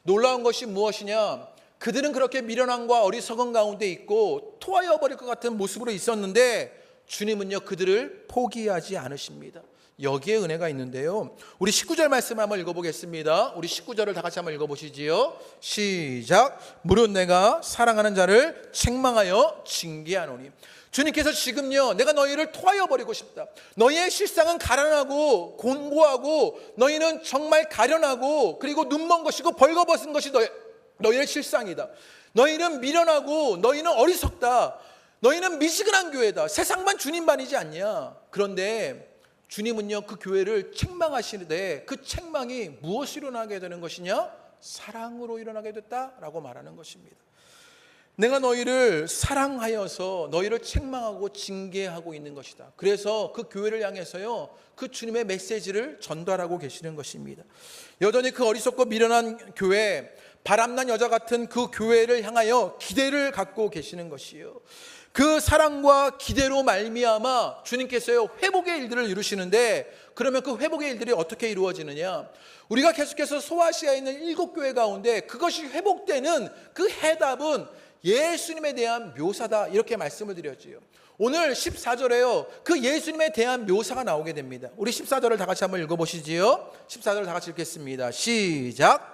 놀라운 것이 무엇이냐? 그들은 그렇게 미련함과 어리석은 가운데 있고 토하여 버릴 것 같은 모습으로 있었는데 주님은요 그들을 포기하지 않으십니다. 여기에 은혜가 있는데요, 우리 19절 말씀을 한번 읽어보겠습니다. 우리 19절을 다 같이 한번 읽어보시지요. 시작. 무릇 내가 사랑하는 자를 책망하여 징계하노니. 주님께서 지금요 내가 너희를 토하여 버리고 싶다. 너희의 실상은 가련하고 곤고하고 너희는 정말 가련하고 그리고 눈먼 것이고 벌거벗은 것이 너희의 실상이다. 너희는 미련하고 너희는 어리석다. 너희는 미지근한 교회다. 세상만 주님만이지 않냐? 그런데 주님은요 그 교회를 책망하시는데 그 책망이 무엇으로 일어나게 되는 것이냐? 사랑으로 일어나게 됐다라고 말하는 것입니다. 내가 너희를 사랑하여서 너희를 책망하고 징계하고 있는 것이다. 그래서 그 교회를 향해서요 그 주님의 메시지를 전달하고 계시는 것입니다. 여전히 그 어리석고 미련한 교회, 바람난 여자 같은 그 교회를 향하여 기대를 갖고 계시는 것이요, 그 사랑과 기대로 말미암아 주님께서요 회복의 일들을 이루시는데, 그러면 그 회복의 일들이 어떻게 이루어지느냐? 우리가 계속해서 소아시아에 있는 7교회 가운데 그것이 회복되는 그 해답은 예수님에 대한 묘사다, 이렇게 말씀을 드렸지요. 오늘 14절에요 그 예수님에 대한 묘사가 나오게 됩니다. 우리 14절을 다 같이 한번 읽어보시지요. 14절 다 같이 읽겠습니다. 시작.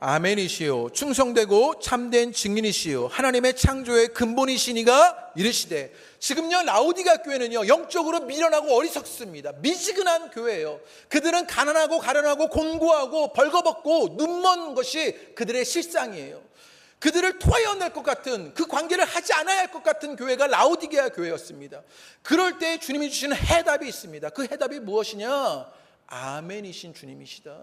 아멘이시요 충성되고 참된 증인이시요 하나님의 창조의 근본이시니가 이르시되. 지금요 라오디게아 교회는요 영적으로 미련하고 어리석습니다. 미지근한 교회예요. 그들은 가난하고 가련하고 곤고하고 벌거벗고 눈먼 것이 그들의 실상이에요. 그들을 토해낼 것 같은, 그 관계를 하지 않아야 할 것 같은 교회가 라오디게아 교회였습니다. 그럴 때 주님이 주시는 해답이 있습니다. 그 해답이 무엇이냐? 아멘이신 주님이시다.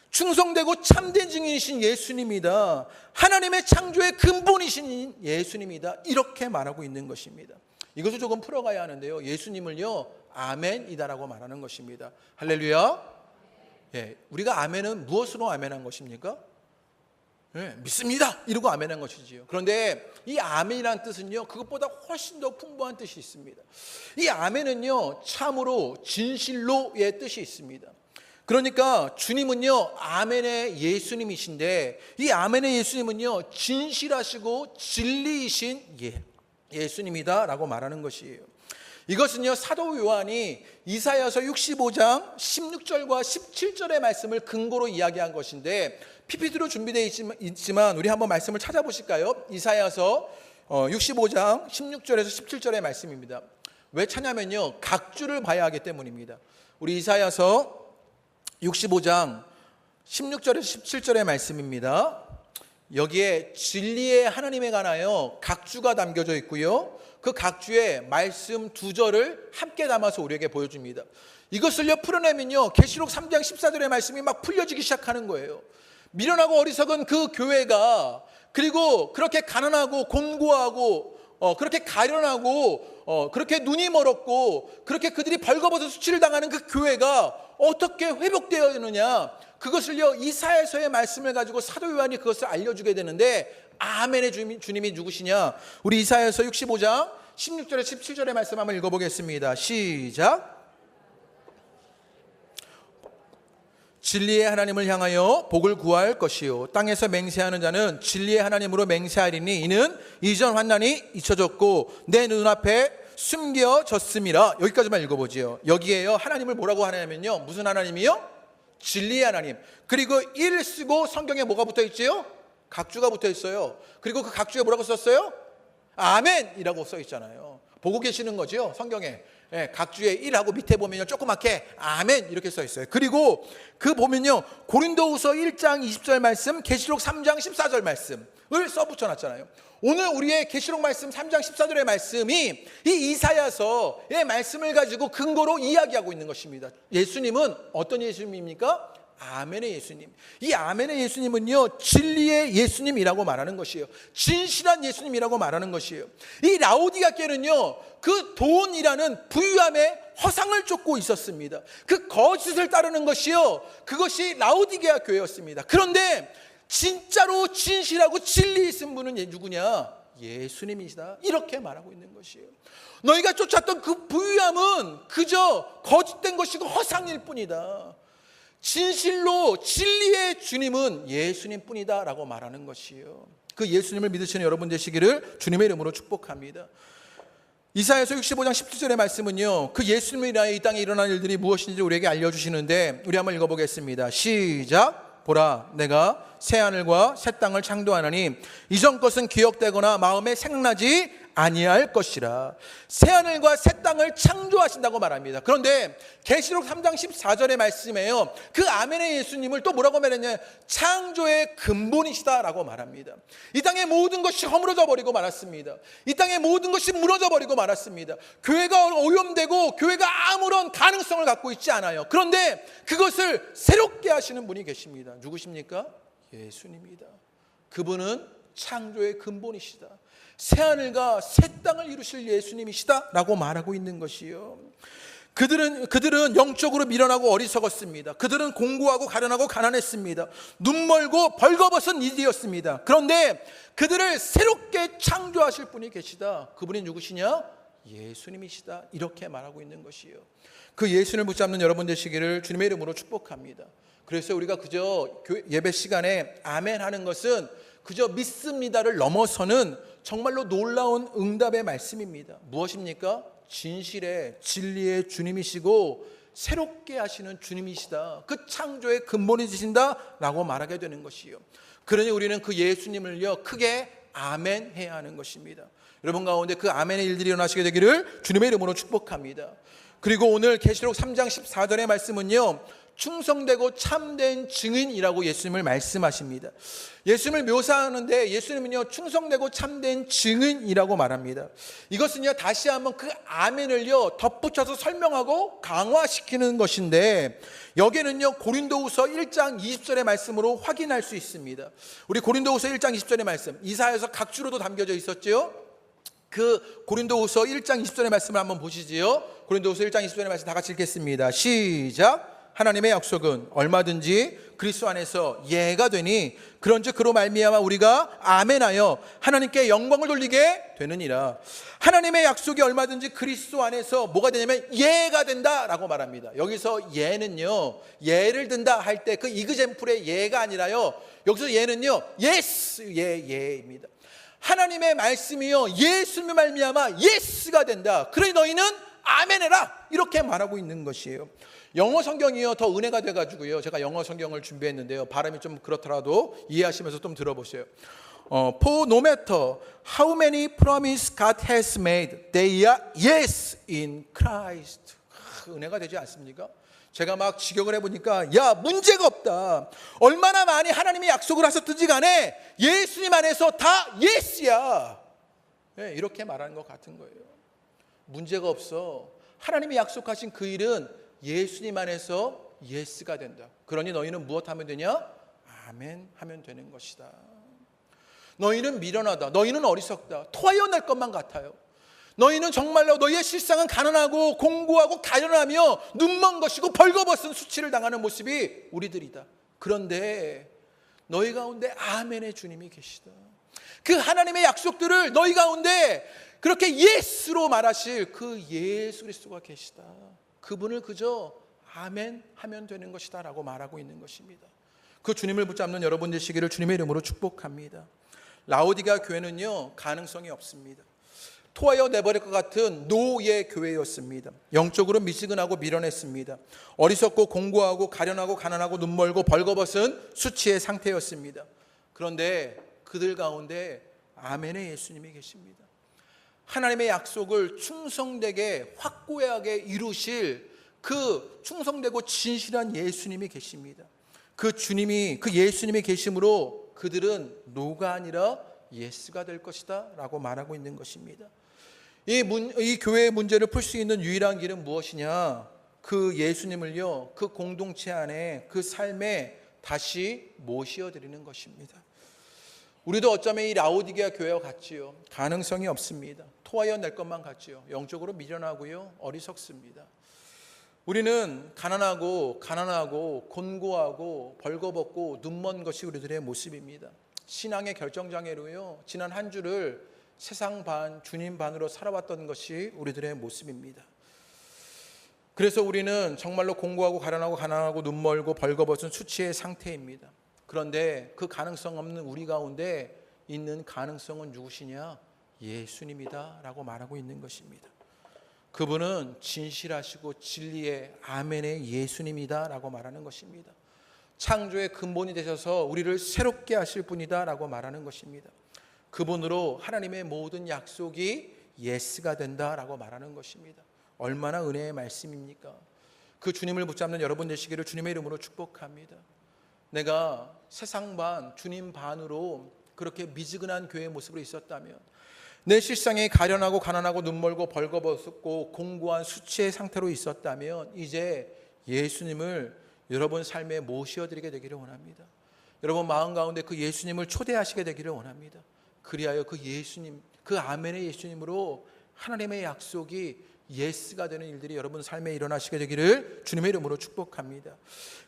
충성되고 참된 증인이신 예수님이다. 하나님의 창조의 근본이신 예수님이다. 이렇게 말하고 있는 것입니다. 이것을 조금 풀어가야 하는데요, 예수님을요 아멘이다라고 말하는 것입니다. 할렐루야. 예, 우리가 아멘은 무엇으로 아멘한 것입니까? 예, 믿습니다 이러고 아멘한 것이지요. 그런데 이 아멘이라는 뜻은요 그것보다 훨씬 더 풍부한 뜻이 있습니다. 이 아멘은요 참으로 진실로의 뜻이 있습니다. 그러니까 주님은요 아멘의 예수님이신데, 이 아멘의 예수님은요 진실하시고 진리이신 예수님이다 라고 말하는 것이에요. 이것은요 사도 요한이 이사야서 65장 16절과 17절의 말씀을 근거로 이야기한 것인데, PPT로 준비되어 있지만 우리 한번 말씀을 찾아보실까요? 이사야서 65장 16절에서 17절의 말씀입니다. 왜 찾냐면요 각주를 봐야 하기 때문입니다. 우리 이사야서 65장 16절에서 17절의 말씀입니다. 여기에 진리의 하나님에 관하여 각주가 담겨져 있고요, 그 각주의 말씀 두 절을 함께 담아서 우리에게 보여줍니다. 이것을요 풀어내면요 계시록 3장 14절의 말씀이 막 풀려지기 시작하는 거예요. 미련하고 어리석은 그 교회가, 그리고 그렇게 가난하고 곤고하고 그렇게 가련하고 그렇게 눈이 멀었고 그렇게 그들이 벌거벗어 수치를 당하는 그 교회가 어떻게 회복되었느냐, 그것을요 이사야서의 말씀을 가지고 사도 요한이 그것을 알려주게 되는데, 아멘의 주님이 누구시냐? 우리 이사야서 65장 16절에 17절의 말씀 한번 읽어보겠습니다. 시작. 진리의 하나님을 향하여 복을 구할 것이요 땅에서 맹세하는 자는 진리의 하나님으로 맹세하리니 이는 이전 환난이 잊혀졌고 내 눈앞에 숨겨졌음이라. 여기까지만 읽어보지요. 여기에요 하나님을 뭐라고 하냐면요, 무슨 하나님이요? 진리의 하나님. 그리고 이를 쓰고 성경에 뭐가 붙어있지요? 각주가 붙어있어요. 그리고 그 각주에 뭐라고 썼어요? 아멘이라고 써있잖아요. 보고 계시는 거죠 성경에. 예, 각주에 1하고 밑에 보면요 조그맣게 아멘 이렇게 써 있어요. 그리고 그 보면요 고린도후서 1장 20절 말씀, 계시록 3장 14절 말씀을 써 붙여놨잖아요. 오늘 우리의 계시록 말씀 3장 14절의 말씀이 이 이사야서의 말씀을 가지고 근거로 이야기하고 있는 것입니다. 예수님은 어떤 예수님입니까? 아멘의 예수님. 이 아멘의 예수님은요 진리의 예수님이라고 말하는 것이에요. 진실한 예수님이라고 말하는 것이에요. 이 라오디게아 교회는요 그 돈이라는 부유함의 허상을 쫓고 있었습니다. 그 거짓을 따르는 것이요 그것이 라오디게아 교회였습니다. 그런데 진짜로 진실하고 진리 있은 분은 누구냐? 예수님이시다 이렇게 말하고 있는 것이에요. 너희가 쫓았던 그 부유함은 그저 거짓된 것이고 허상일 뿐이다. 진실로 진리의 주님은 예수님 뿐이다 라고 말하는 것이에요. 그 예수님을 믿으시는 여러분 되시기를 주님의 이름으로 축복합니다. 이사야서 65장 17절의 말씀은요 그 예수님을 인하여 이 땅에 일어난 일들이 무엇인지 우리에게 알려주시는데, 우리 한번 읽어보겠습니다. 시작. 보라 내가 새하늘과 새 땅을 창조하나니 이전 것은 기억되거나 마음에 생각나지 아니할 것이라. 새하늘과 새 땅을 창조하신다고 말합니다. 그런데 계시록 3장 14절의 말씀에요 그 아멘의 예수님을 또 뭐라고 말했냐? 창조의 근본이시다라고 말합니다. 이 땅의 모든 것이 허물어져 버리고 말았습니다. 이 땅의 모든 것이 무너져 버리고 말았습니다. 교회가 오염되고 교회가 아무런 가능성을 갖고 있지 않아요. 그런데 그것을 새롭게 하시는 분이 계십니다. 누구십니까? 예수님이다. 그분은 창조의 근본이시다. 새하늘과 새 땅을 이루실 예수님이시다 라고 말하고 있는 것이요. 그들은 영적으로 미련하고 어리석었습니다. 그들은 공고하고 가련하고 가난했습니다. 눈멀고 벌거벗은 이들이었습니다. 그런데 그들을 새롭게 창조하실 분이 계시다. 그분이 누구시냐? 예수님이시다 이렇게 말하고 있는 것이요. 그 예수님을 붙잡는 여러분 되시기를 주님의 이름으로 축복합니다. 그래서 우리가 그저 예배 시간에 아멘 하는 것은 그저 믿습니다를 넘어서는 정말로 놀라운 응답의 말씀입니다. 무엇입니까? 진실의 진리의 주님이시고 새롭게 하시는 주님이시다. 그 창조의 근본이 되신다라고 말하게 되는 것이요. 그러니 우리는 그 예수님을요 크게 아멘 해야 하는 것입니다. 여러분 가운데 그 아멘의 일들이 일어나시게 되기를 주님의 이름으로 축복합니다. 그리고 오늘 계시록 3장 14절의 말씀은요, 충성되고 참된 증인이라고 예수님을 말씀하십니다. 예수님을 묘사하는데 예수님은요 충성되고 참된 증인이라고 말합니다. 이것은요 다시 한번 그 아멘을요 덧붙여서 설명하고 강화시키는 것인데, 여기는요 고린도후서 1장 20절의 말씀으로 확인할 수 있습니다. 우리 고린도후서 1장 20절의 말씀, 이사야서 각주로도 담겨져 있었죠. 그 고린도후서 1장 20절의 말씀을 한번 보시지요. 고린도후서 1장 20절의 말씀 다 같이 읽겠습니다. 시작. 하나님의 약속은 얼마든지 그리스도 안에서 예가 되니 그런즉 그로 말미암아 우리가 아멘하여 하나님께 영광을 돌리게 되느니라. 하나님의 약속이 얼마든지 그리스도 안에서 뭐가 되냐면 예가 된다라고 말합니다. 여기서 예는요 예를 든다 할 때 그 이그젠플의 예가 아니라요, 여기서 예는요 예스 예입니다. 하나님의 말씀이요 예수님의 말미암아 예스가 된다. 그러니 너희는 아멘해라, 이렇게 말하고 있는 것이에요. 영어 성경이요 더 은혜가 돼가지고요 제가 영어 성경을 준비했는데요, 발음이 좀 그렇더라도 이해하시면서 좀 들어보세요. For no matter how many promises God has made, they are yes in Christ. 은혜가 되지 않습니까? 제가 막 직역을 해보니까 야 문제가 없다. 얼마나 많이 하나님이 약속을 하셨든지 간에 예수님 안에서 다 예스야. 네, 이렇게 말하는 것 같은 거예요. 문제가 없어. 하나님이 약속하신 그 일은 예수님 안에서 예스가 된다. 그러니 너희는 무엇하면 되냐? 아멘 하면 되는 것이다. 너희는 미련하다. 너희는 어리석다. 토하여 낼 것만 같아요. 너희는 정말로 너희의 실상은 가난하고 공고하고 가련하며 눈먼 것이고 벌거벗은 수치를 당하는 모습이 우리들이다. 그런데 너희 가운데 아멘의 주님이 계시다. 그 하나님의 약속들을 너희 가운데 그렇게 예스로 말하실 그 예수 그리스도가 계시다. 그분을 그저 아멘 하면 되는 것이다 라고 말하고 있는 것입니다. 그 주님을 붙잡는 여러분 되시기를 주님의 이름으로 축복합니다. 라오디게아 교회는요 가능성이 없습니다. 토하여 내버릴 것 같은 노예 교회였습니다. 영적으로 미지근하고 미련했습니다. 어리석고 공고하고 가련하고 가난하고 눈멀고 벌거벗은 수치의 상태였습니다. 그런데 그들 가운데 아멘의 예수님이 계십니다. 하나님의 약속을 충성되게 확고하게 이루실 그 충성되고 진실한 예수님이 계십니다. 그 주님이, 그 예수님이 계심으로 그들은 노가 아니라 예스가 될 것이다 라고 말하고 있는 것입니다. 이 교회의 문제를 풀 수 있는 유일한 길은 무엇이냐? 그 예수님을요 그 공동체 안에 그 삶에 다시 모셔드리는 것입니다. 우리도 어쩌면 이 라오디게아 교회와 같지요. 가능성이 없습니다. 토하여 낼 것만 같지요. 영적으로 미련하고요 어리석습니다. 우리는 가난하고 곤고하고 벌거벗고 눈먼 것이 우리들의 모습입니다. 신앙의 결정장애로요 지난 한 주를 세상 반 주님 반으로 살아왔던 것이 우리들의 모습입니다. 그래서 우리는 정말로 공고하고 가난하고 눈멀고 벌거벗은 수치의 상태입니다. 그런데 그 가능성 없는 우리 가운데 있는 가능성은 누구시냐? 예수님이다 라고 말하고 있는 것입니다. 그분은 진실하시고 진리의 아멘의 예수님이다 라고 말하는 것입니다. 창조의 근본이 되셔서 우리를 새롭게 하실 분이다 라고 말하는 것입니다. 그분으로 하나님의 모든 약속이 예스가 된다 라고 말하는 것입니다. 얼마나 은혜의 말씀입니까? 그 주님을 붙잡는 여러분 되시기를 주님의 이름으로 축복합니다. 내가 세상 반 주님 반으로 그렇게 미지근한 교회의 모습으로 있었다면, 내 실상이 가련하고 가난하고 눈멀고 벌거벗고 공고한 수치의 상태로 있었다면 이제 예수님을 여러분 삶에 모셔드리게 되기를 원합니다. 여러분 마음 가운데 그 예수님을 초대하시게 되기를 원합니다. 그리하여 그 예수님, 그 아멘의 예수님으로 하나님의 약속이 예스가 되는 일들이 여러분 삶에 일어나시게 되기를 주님의 이름으로 축복합니다.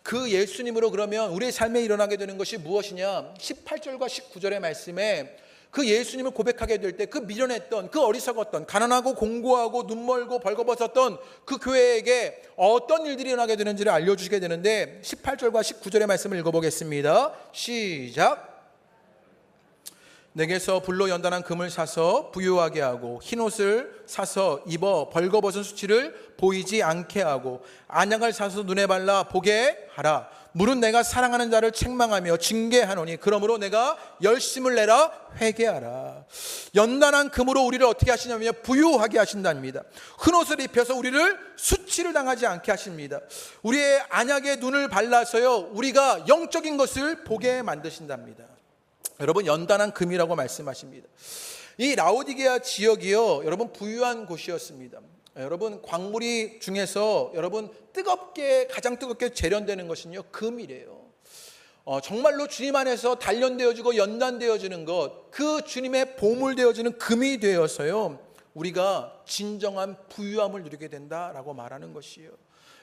그 예수님으로 그러면 우리의 삶에 일어나게 되는 것이 무엇이냐? 18절과 19절의 말씀에 그 예수님을 고백하게 될 때 그 미련했던, 그 어리석었던, 가난하고 공고하고 눈멀고 벌거벗었던 그 교회에게 어떤 일들이 일어나게 되는지를 알려주시게 되는데 18절과 19절의 말씀을 읽어보겠습니다. 시작. 내게서 불로 연단한 금을 사서 부유하게 하고 흰 옷을 사서 입어 벌거벗은 수치를 보이지 않게 하고 안약을 사서 눈에 발라 보게 하라. 물은 내가 사랑하는 자를 책망하며 징계하노니 그러므로 내가 열심을 내라 회개하라. 연단한 금으로 우리를 어떻게 하시냐면요, 부유하게 하신답니다. 흰 옷을 입혀서 우리를 수치를 당하지 않게 하십니다. 우리의 안약에 눈을 발라서요, 우리가 영적인 것을 보게 만드신답니다. 여러분, 연단한 금이라고 말씀하십니다. 이 라오디게아 지역이요, 여러분 부유한 곳이었습니다. 여러분, 광물이 중에서 여러분 가장 뜨겁게 재련되는 것은요, 금이래요. 정말로 주님 안에서 단련되어지고 연단되어지는 것, 그 주님의 보물 되어지는 금이 되어서요, 우리가 진정한 부유함을 누리게 된다라고 말하는 것이에요.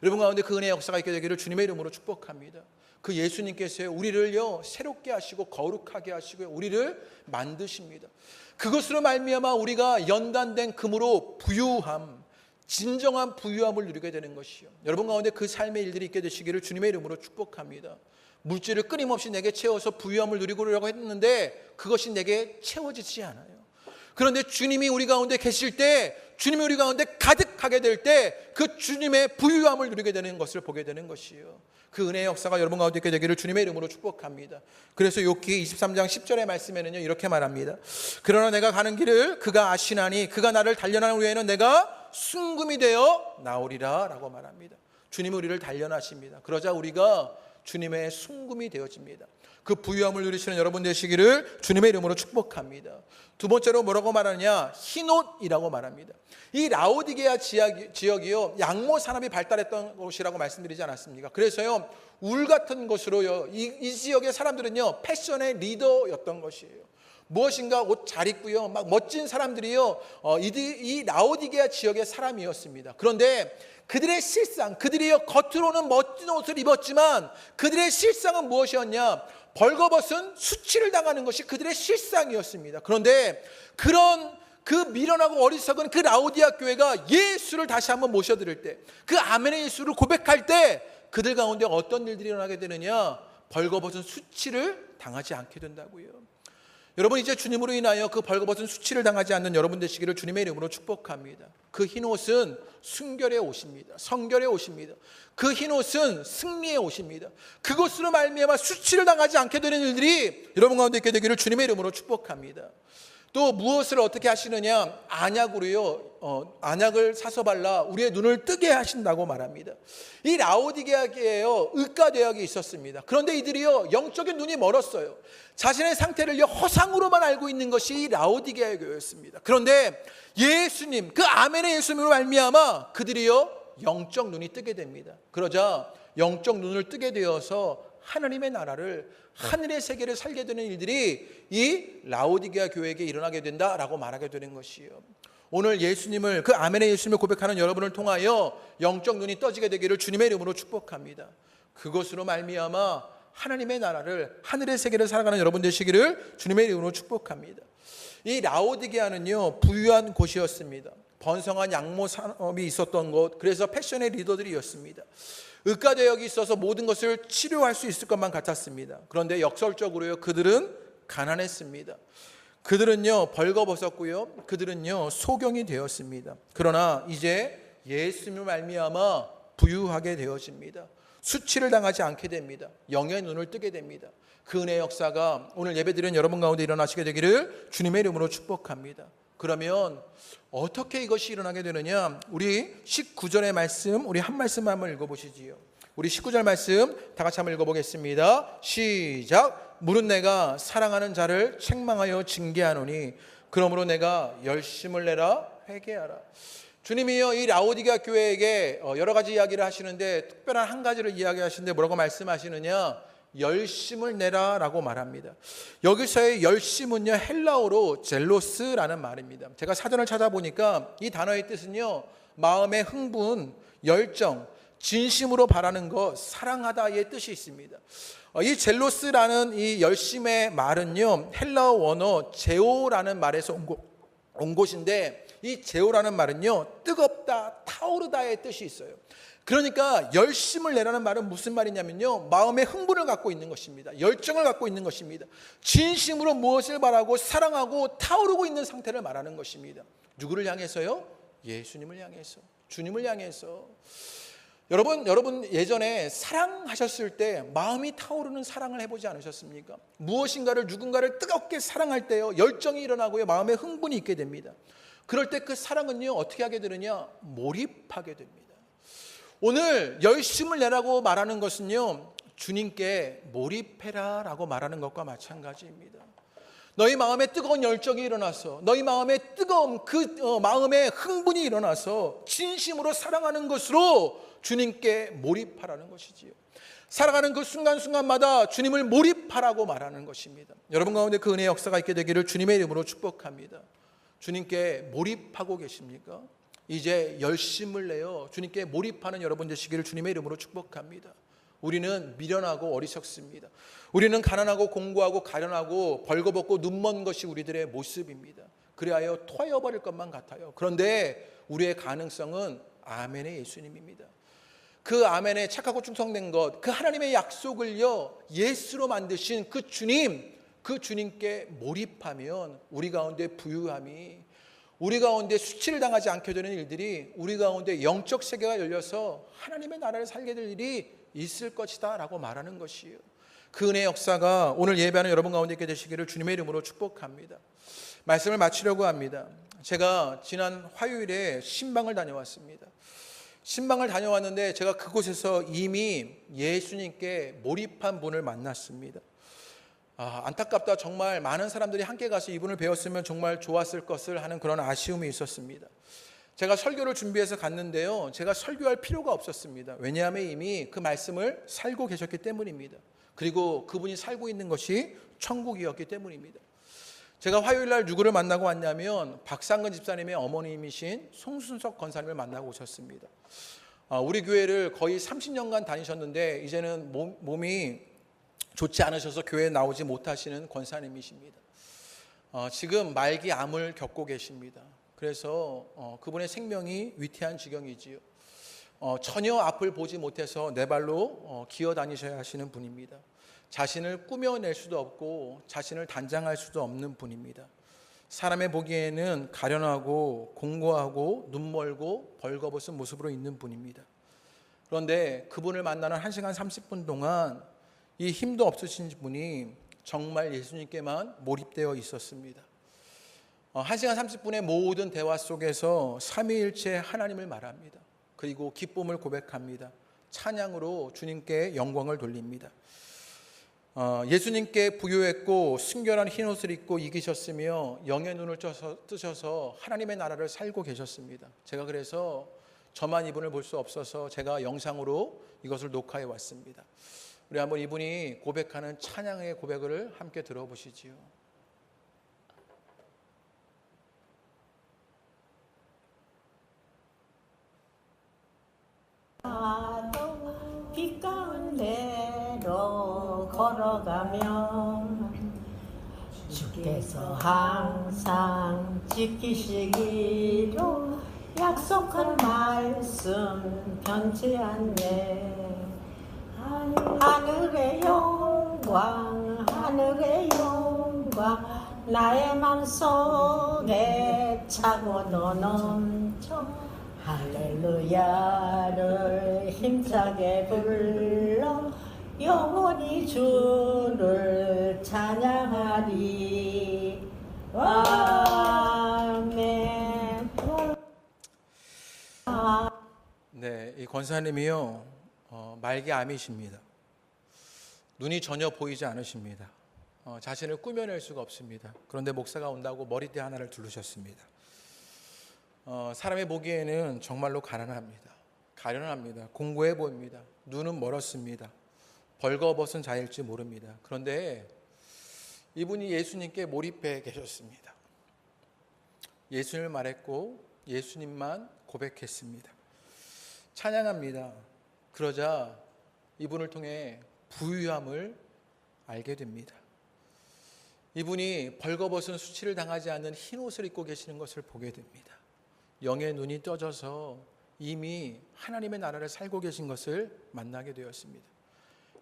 여러분 가운데 그 은혜의 역사가 있게 되기를 주님의 이름으로 축복합니다. 그 예수님께서 우리를요 새롭게 하시고 거룩하게 하시고 우리를 만드십니다. 그것으로 말미암아 우리가 연단된 금으로 부유함, 진정한 부유함을 누리게 되는 것이요, 여러분 가운데 그 삶의 일들이 있게 되시기를 주님의 이름으로 축복합니다. 물질을 끊임없이 내게 채워서 부유함을 누리려고 했는데 그것이 내게 채워지지 않아요. 그런데 주님이 우리 가운데 계실 때, 주님이 우리 가운데 가득하게 될 때 그 주님의 부유함을 누리게 되는 것을 보게 되는 것이요, 그 은혜의 역사가 여러분 가운데 있게 되기를 주님의 이름으로 축복합니다. 그래서 욥기 23장 10절의 말씀에는요 이렇게 말합니다. 그러나 내가 가는 길을 그가 아시나니 그가 나를 단련한 후에는 내가 순금이 되어 나오리라 라고 말합니다. 주님이 우리를 단련하십니다. 그러자 우리가 주님의 순금이 되어집니다. 그 부유함을 누리시는 여러분 되시기를 주님의 이름으로 축복합니다. 두 번째로 뭐라고 말하느냐, 흰옷이라고 말합니다. 이 라오디게아 지역이요 양모 산업이 발달했던 곳이라고 말씀드리지 않았습니까? 그래서요 울 같은 것으로요 이 지역의 사람들은요 패션의 리더였던 것이에요. 무엇인가 옷 잘 입고요 막 멋진 사람들이요 이 라오디게아 지역의 사람이었습니다. 그런데 그들의 실상, 그들이요 겉으로는 멋진 옷을 입었지만 그들의 실상은 무엇이었냐, 벌거벗은 수치를 당하는 것이 그들의 실상이었습니다. 그런데 그런 그 미련하고 어리석은 그 라오디아 교회가 예수를 다시 한번 모셔드릴 때, 그 아멘의 예수를 고백할 때 그들 가운데 어떤 일들이 일어나게 되느냐, 벌거벗은 수치를 당하지 않게 된다고요. 여러분, 이제 주님으로 인하여 그 벌거벗은 수치를 당하지 않는 여러분 되시기를 주님의 이름으로 축복합니다. 그 흰옷은 순결의 옷입니다. 성결의 옷입니다. 그 흰옷은 승리의 옷입니다. 그것으로 말미암아 수치를 당하지 않게 되는 일들이 여러분 가운데 있게 되기를 주님의 이름으로 축복합니다. 또 무엇을 어떻게 하시느냐, 안약으로요 안약을 사서 발라 우리의 눈을 뜨게 하신다고 말합니다. 이 라오디게아에요 의과대학이 있었습니다. 그런데 이들이요 영적인 눈이 멀었어요. 자신의 상태를요 허상으로만 알고 있는 것이 이 라오디게아 교회였습니다. 그런데 예수님, 그 아멘의 예수님으로 말미암아 그들이요 영적 눈이 뜨게 됩니다. 그러자 영적 눈을 뜨게 되어서 하나님의 나라를, 하늘의 세계를 살게 되는 일들이 이 라오디게아 교회에게 일어나게 된다라고 말하게 되는 것이요, 오늘 예수님을, 그 아멘의 예수님을 고백하는 여러분을 통하여 영적 눈이 떠지게 되기를 주님의 이름으로 축복합니다. 그것으로 말미암아 하나님의 나라를, 하늘의 세계를 살아가는 여러분 되시기를 주님의 이름으로 축복합니다. 이 라오디게아는요 부유한 곳이었습니다. 번성한 양모 산업이 있었던 곳, 그래서 패션의 리더들이었습니다. 의과대역이 있어서 모든 것을 치료할 수 있을 것만 같았습니다. 그런데 역설적으로요 그들은 가난했습니다. 그들은요 벌거벗었고요 그들은요 소경이 되었습니다. 그러나 이제 예수님을 말미암아 부유하게 되어집니다. 수치를 당하지 않게 됩니다. 영의 눈을 뜨게 됩니다. 그 은혜의 역사가 오늘 예배드리는 여러분 가운데 일어나시게 되기를 주님의 이름으로 축복합니다. 그러면 어떻게 이것이 일어나게 되느냐, 우리 19절의 말씀, 우리 한 말씀만 한번 읽어보시지요. 우리 19절 말씀 다 같이 한번 읽어보겠습니다. 시작. 물은 내가 사랑하는 자를 책망하여 징계하노니 그러므로 내가 열심을 내라 회개하라. 주님이요 이 라오디게아 교회에게 여러 가지 이야기를 하시는데 특별한 한 가지를 이야기하시는데 뭐라고 말씀하시느냐, 열심을 내라 라고 말합니다. 여기서의 열심은요 헬라어로 젤로스라는 말입니다. 제가 사전을 찾아보니까 이 단어의 뜻은요 마음의 흥분, 열정, 진심으로 바라는 것, 사랑하다의 뜻이 있습니다. 이 젤로스라는 이 열심의 말은요 헬라어 원어 제오라는 말에서 온 곳인데, 이 제오라는 말은요 뜨겁다, 타오르다의 뜻이 있어요. 그러니까 열심을 내라는 말은 무슨 말이냐면요, 마음의 흥분을 갖고 있는 것입니다. 열정을 갖고 있는 것입니다. 진심으로 무엇을 바라고 사랑하고 타오르고 있는 상태를 말하는 것입니다. 누구를 향해서요? 예수님을 향해서, 주님을 향해서. 여러분 예전에 사랑하셨을 때 마음이 타오르는 사랑을 해보지 않으셨습니까? 무엇인가를, 누군가를 뜨겁게 사랑할 때요, 열정이 일어나고요, 마음의 흥분이 있게 됩니다. 그럴 때 그 사랑은요, 어떻게 하게 되느냐? 몰입하게 됩니다. 오늘 열심을 내라고 말하는 것은요, 주님께 몰입해라 라고 말하는 것과 마찬가지입니다. 너희 마음에 뜨거운 열정이 일어나서, 너희 마음에 뜨거운 마음의 흥분이 일어나서 진심으로 사랑하는 것으로 주님께 몰입하라는 것이지요. 살아가는 그 순간순간마다 주님을 몰입하라고 말하는 것입니다. 여러분 가운데 그 은혜의 역사가 있게 되기를 주님의 이름으로 축복합니다. 주님께 몰입하고 계십니까? 이제 열심을 내어 주님께 몰입하는 여러분 되시기를 주님의 이름으로 축복합니다. 우리는 미련하고 어리석습니다. 우리는 가난하고 공고하고 가련하고 벌거벗고 눈먼 것이 우리들의 모습입니다. 그리하여 토하여버릴 것만 같아요. 그런데 우리의 가능성은 아멘의 예수님입니다. 그 아멘에 착하고 충성된 것, 그 하나님의 약속을요, 예수로 만드신 그 주님, 그 주님께 몰입하면 우리 가운데 부유함이, 우리 가운데 수치를 당하지 않게 되는 일들이, 우리 가운데 영적 세계가 열려서 하나님의 나라를 살게 될 일이 있을 것이다 라고 말하는 것이에요. 그 은혜의 역사가 오늘 예배하는 여러분 가운데 있게 되시기를 주님의 이름으로 축복합니다. 말씀을 마치려고 합니다. 제가 지난 화요일에 신방을 다녀왔습니다. 신방을 다녀왔는데 제가 그곳에서 이미 예수님께 몰입한 분을 만났습니다. 안타깝다. 정말 많은 사람들이 함께 가서 이분을 배웠으면 정말 좋았을 것을 하는 그런 아쉬움이 있었습니다. 제가 설교를 준비해서 갔는데요, 제가 설교할 필요가 없었습니다. 왜냐하면 이미 그 말씀을 살고 계셨기 때문입니다. 그리고 그분이 살고 있는 것이 천국이었기 때문입니다. 제가 화요일 날 누구를 만나고 왔냐면 박상근 집사님의 어머님이신 송순석 권사님을 만나고 오셨습니다. 우리 교회를 거의 30년간 다니셨는데 이제는 몸이 좋지 않으셔서 교회에 나오지 못하시는 권사님이십니다. 지금 말기 암을 겪고 계십니다. 그래서 그분의 생명이 위태한 지경이지요. 전혀 앞을 보지 못해서 네 발로 기어 다니셔야 하시는 분입니다. 자신을 꾸며낼 수도 없고 자신을 단장할 수도 없는 분입니다. 사람의 보기에는 가련하고 공고하고 눈멀고 벌거벗은 모습으로 있는 분입니다. 그런데 그분을 만나는 1시간 30분 동안 이 힘도 없으신 분이 정말 예수님께만 몰입되어 있었습니다. 1시간 30분의 모든 대화 속에서 삼위일체 하나님을 말합니다. 그리고 기쁨을 고백합니다. 찬양으로 주님께 영광을 돌립니다. 예수님께 부요했고 순결한 흰옷을 입고 이기셨으며 영의 눈을 뜨셔서 하나님의 나라를 살고 계셨습니다. 제가 그래서 저만 이분을 볼 수 없어서 제가 영상으로 이것을 녹화해 왔습니다. 우리 한번 이분이 고백하는 찬양의 고백을 함께 들어보시지요. 빛 가운데로 걸어가면 주께서 항상 지키시기로 약속한 말씀 변치 않네. 하늘의 영광 하늘의 영광 나의 맘속에 차고도 넘쳐 할렐루야를 힘차게 불러 영원히 주를 찬양하리. 아멘. 네, 이 권사님이요, 말기 암이십니다. 눈이 전혀 보이지 않으십니다. 자신을 꾸며낼 수가 없습니다. 그런데 목사가 온다고 머리띠 하나를 두르셨습니다. 사람이 보기에는 정말로 가난합니다. 가련합니다. 공고해 보입니다. 눈은 멀었습니다. 벌거벗은 자일지 모릅니다. 그런데 이분이 예수님께 몰입해 계셨습니다. 예수님을 말했고 예수님만 고백했습니다. 찬양합니다. 그러자 이분을 통해 부유함을 알게 됩니다. 이분이 벌거벗은 수치를 당하지 않는 흰 옷을 입고 계시는 것을 보게 됩니다. 영의 눈이 떠져서 이미 하나님의 나라를 살고 계신 것을 만나게 되었습니다.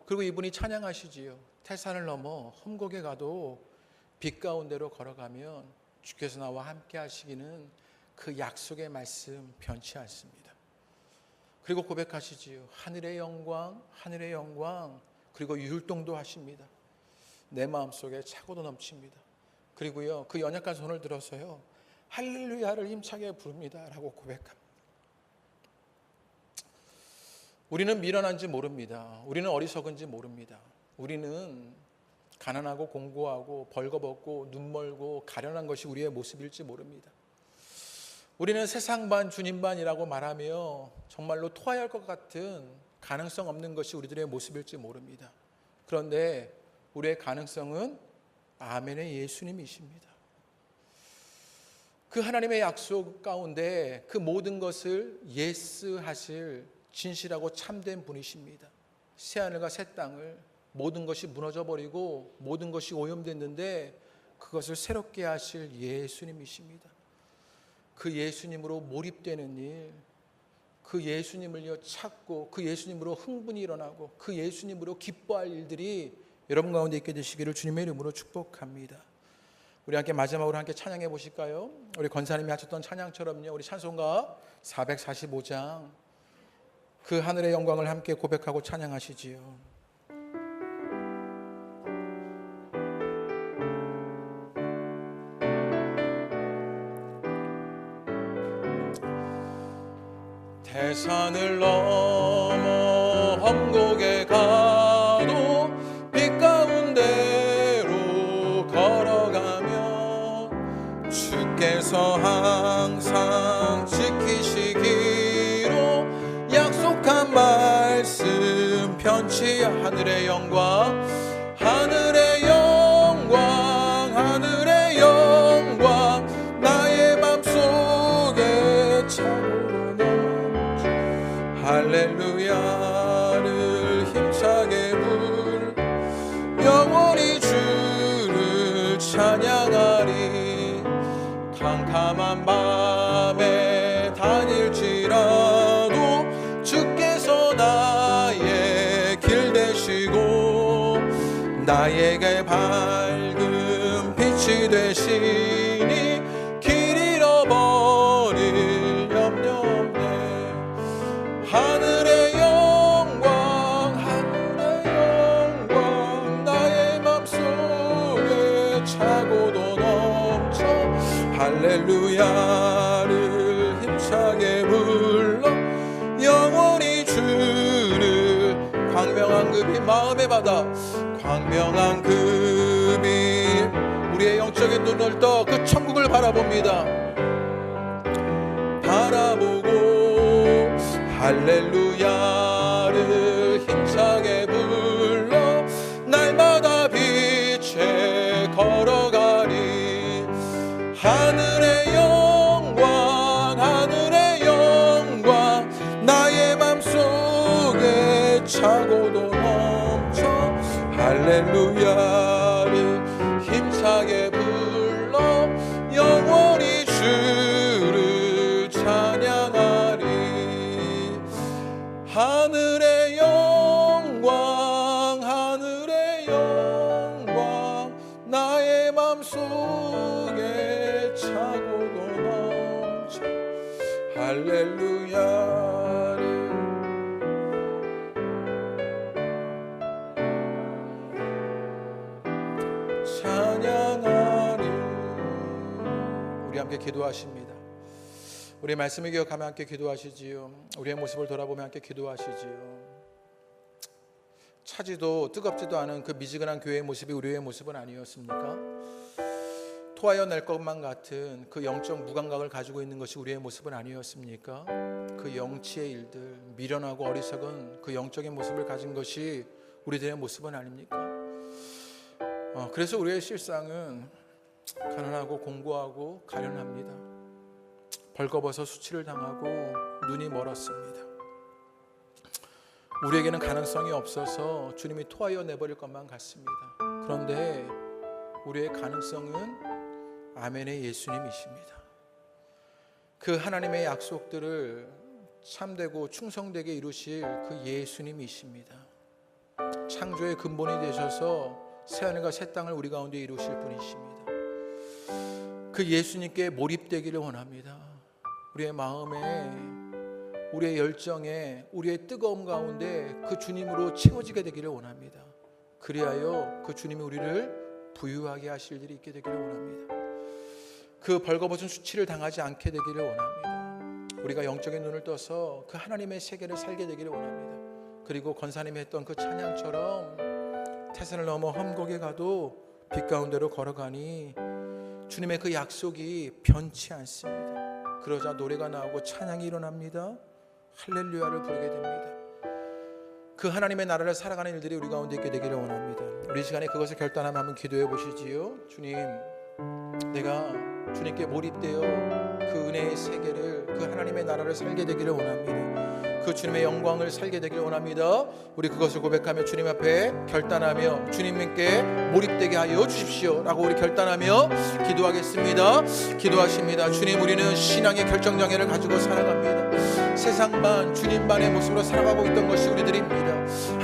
그리고 이분이 찬양하시지요. 태산을 넘어 험곡에 가도 빛 가운데로 걸어가면 주께서 나와 함께 하시기는 그 약속의 말씀 변치 않습니다. 그리고 고백하시지요. 하늘의 영광, 하늘의 영광. 그리고 율동도 하십니다. 내 마음속에 차고도 넘칩니다. 그리고요, 그 연약한 손을 들어서요, 할렐루야를 힘차게 부릅니다 라고 고백합니다. 우리는 미련한지 모릅니다. 우리는 어리석은지 모릅니다. 우리는 가난하고 공고하고 벌거벗고 눈멀고 가련한 것이 우리의 모습일지 모릅니다. 우리는 세상 반 주님 반이라고 말하며 정말로 토하할 것 같은 가능성 없는 것이 우리들의 모습일지 모릅니다. 그런데 우리의 가능성은 아멘의 예수님이십니다. 그 하나님의 약속 가운데 그 모든 것을 예스 하실 진실하고 참된 분이십니다. 새하늘과 새 땅을 모든 것이 무너져버리고 모든 것이 오염됐는데 그것을 새롭게 하실 예수님이십니다. 그 예수님으로 몰입되는 일, 그 예수님을 찾고 그 예수님으로 흥분이 일어나고 그 예수님으로 기뻐할 일들이 여러분 가운데 있게 되시기를 주님의 이름으로 축복합니다. 우리 함께 마지막으로 함께 찬양해 보실까요? 우리 권사님이 하셨던 찬양처럼요, 우리 찬송가 445장 그 하늘의 영광을 함께 고백하고 찬양하시지요. 태산을 넘어 험곡에 가도 빛 가운데로 걸어가며 주께서 항상 지키시기로 약속한 말씀 편치. 하늘의 영광, 하늘의 영광, 하늘의 영광 나의 맘속에 차고 넘쳐 할렐루야를 힘차게 불 영원히 주를 찬양하리. 캄캄한 밤에 다닐지라도 주께서 나의 길 되시고 나에게 밝은 빛이 되시니 길 잃어버릴 염려 없네. 하늘의 영광, 하늘의 영광 나의 맘속에 차고도 넘쳐 할렐루야를 힘차게 불러 영원히 주를. 광명한 급이 마음의 바다, 광명한 급이 우리의 영적인 눈을 떠 그 천국을 바라봅니다. 바라보고 할렐루야를 힘차게 불러 날마다 빛에 걸어가리. 하늘의 영광, 하늘의 영광 나의 맘속에 차고도 넘쳐 할렐루야를 힘차게 불러 영원히 주를 찬양하리. 하늘의 영광, 하늘의 영광 나의 맘속에 차고도 넘쳐 할렐루야를 찬양하리. 우리 함께 기도하십니다. 우리의 말씀을 기억하며 함께 기도하시지요. 우리의 모습을 돌아보며 함께 기도하시지요. 차지도 뜨겁지도 않은 그 미지근한 교회의 모습이 우리의 모습은 아니었습니까? 토하여 낼 것만 같은 그 영적 무감각을 가지고 있는 것이 우리의 모습은 아니었습니까? 그 영치의 일들, 미련하고 어리석은 그 영적인 모습을 가진 것이 우리들의 모습은 아닙니까? 그래서 우리의 실상은 가난하고 공고하고 가련합니다. 벌거벗어 수치를 당하고 눈이 멀었습니다. 우리에게는 가능성이 없어서 주님이 토하여 내버릴 것만 같습니다. 그런데 우리의 가능성은 아멘의 예수님이십니다. 그 하나님의 약속들을 참되고 충성되게 이루실 그 예수님이십니다. 창조의 근본이 되셔서 새하늘과 새 땅을 우리 가운데 이루실 분이십니다. 그 예수님께 몰입되기를 원합니다. 우리의 마음에, 우리의 열정에, 우리의 뜨거움 가운데 그 주님으로 채워지게 되기를 원합니다. 그리하여 그 주님이 우리를 부유하게 하실 일이 있게 되기를 원합니다. 그 벌거벗은 수치를 당하지 않게 되기를 원합니다. 우리가 영적인 눈을 떠서 그 하나님의 세계를 살게 되기를 원합니다. 그리고 권사님이 했던 그 찬양처럼 태산을 넘어 험곡에 가도 빛 가운데로 걸어가니 주님의 그 약속이 변치 않습니다. 그러자 노래가 나오고 찬양이 일어납니다. 할렐루야를 부르게 됩니다. 그 하나님의 나라를 살아가는 일들이 우리 가운데 있게 되기를 원합니다. 우리 시간에 그것을 결단하며 한번 기도해 보시지요. 주님, 내가 주님께 몰입되어 그 은혜의 세계를, 그 하나님의 나라를 살게 되기를 원합니다. 그 주님의 영광을 살게 되기를 원합니다. 우리 그것을 고백하며 주님 앞에 결단하며 주님께 몰입되게 하여 주십시오 라고 우리 결단하며 기도하겠습니다. 기도하십니다. 주님, 우리는 신앙의 결정장애를 가지고 살아갑니다. 세상만 주님만의 모습으로 살아가고 있던 것이 우리들입니다.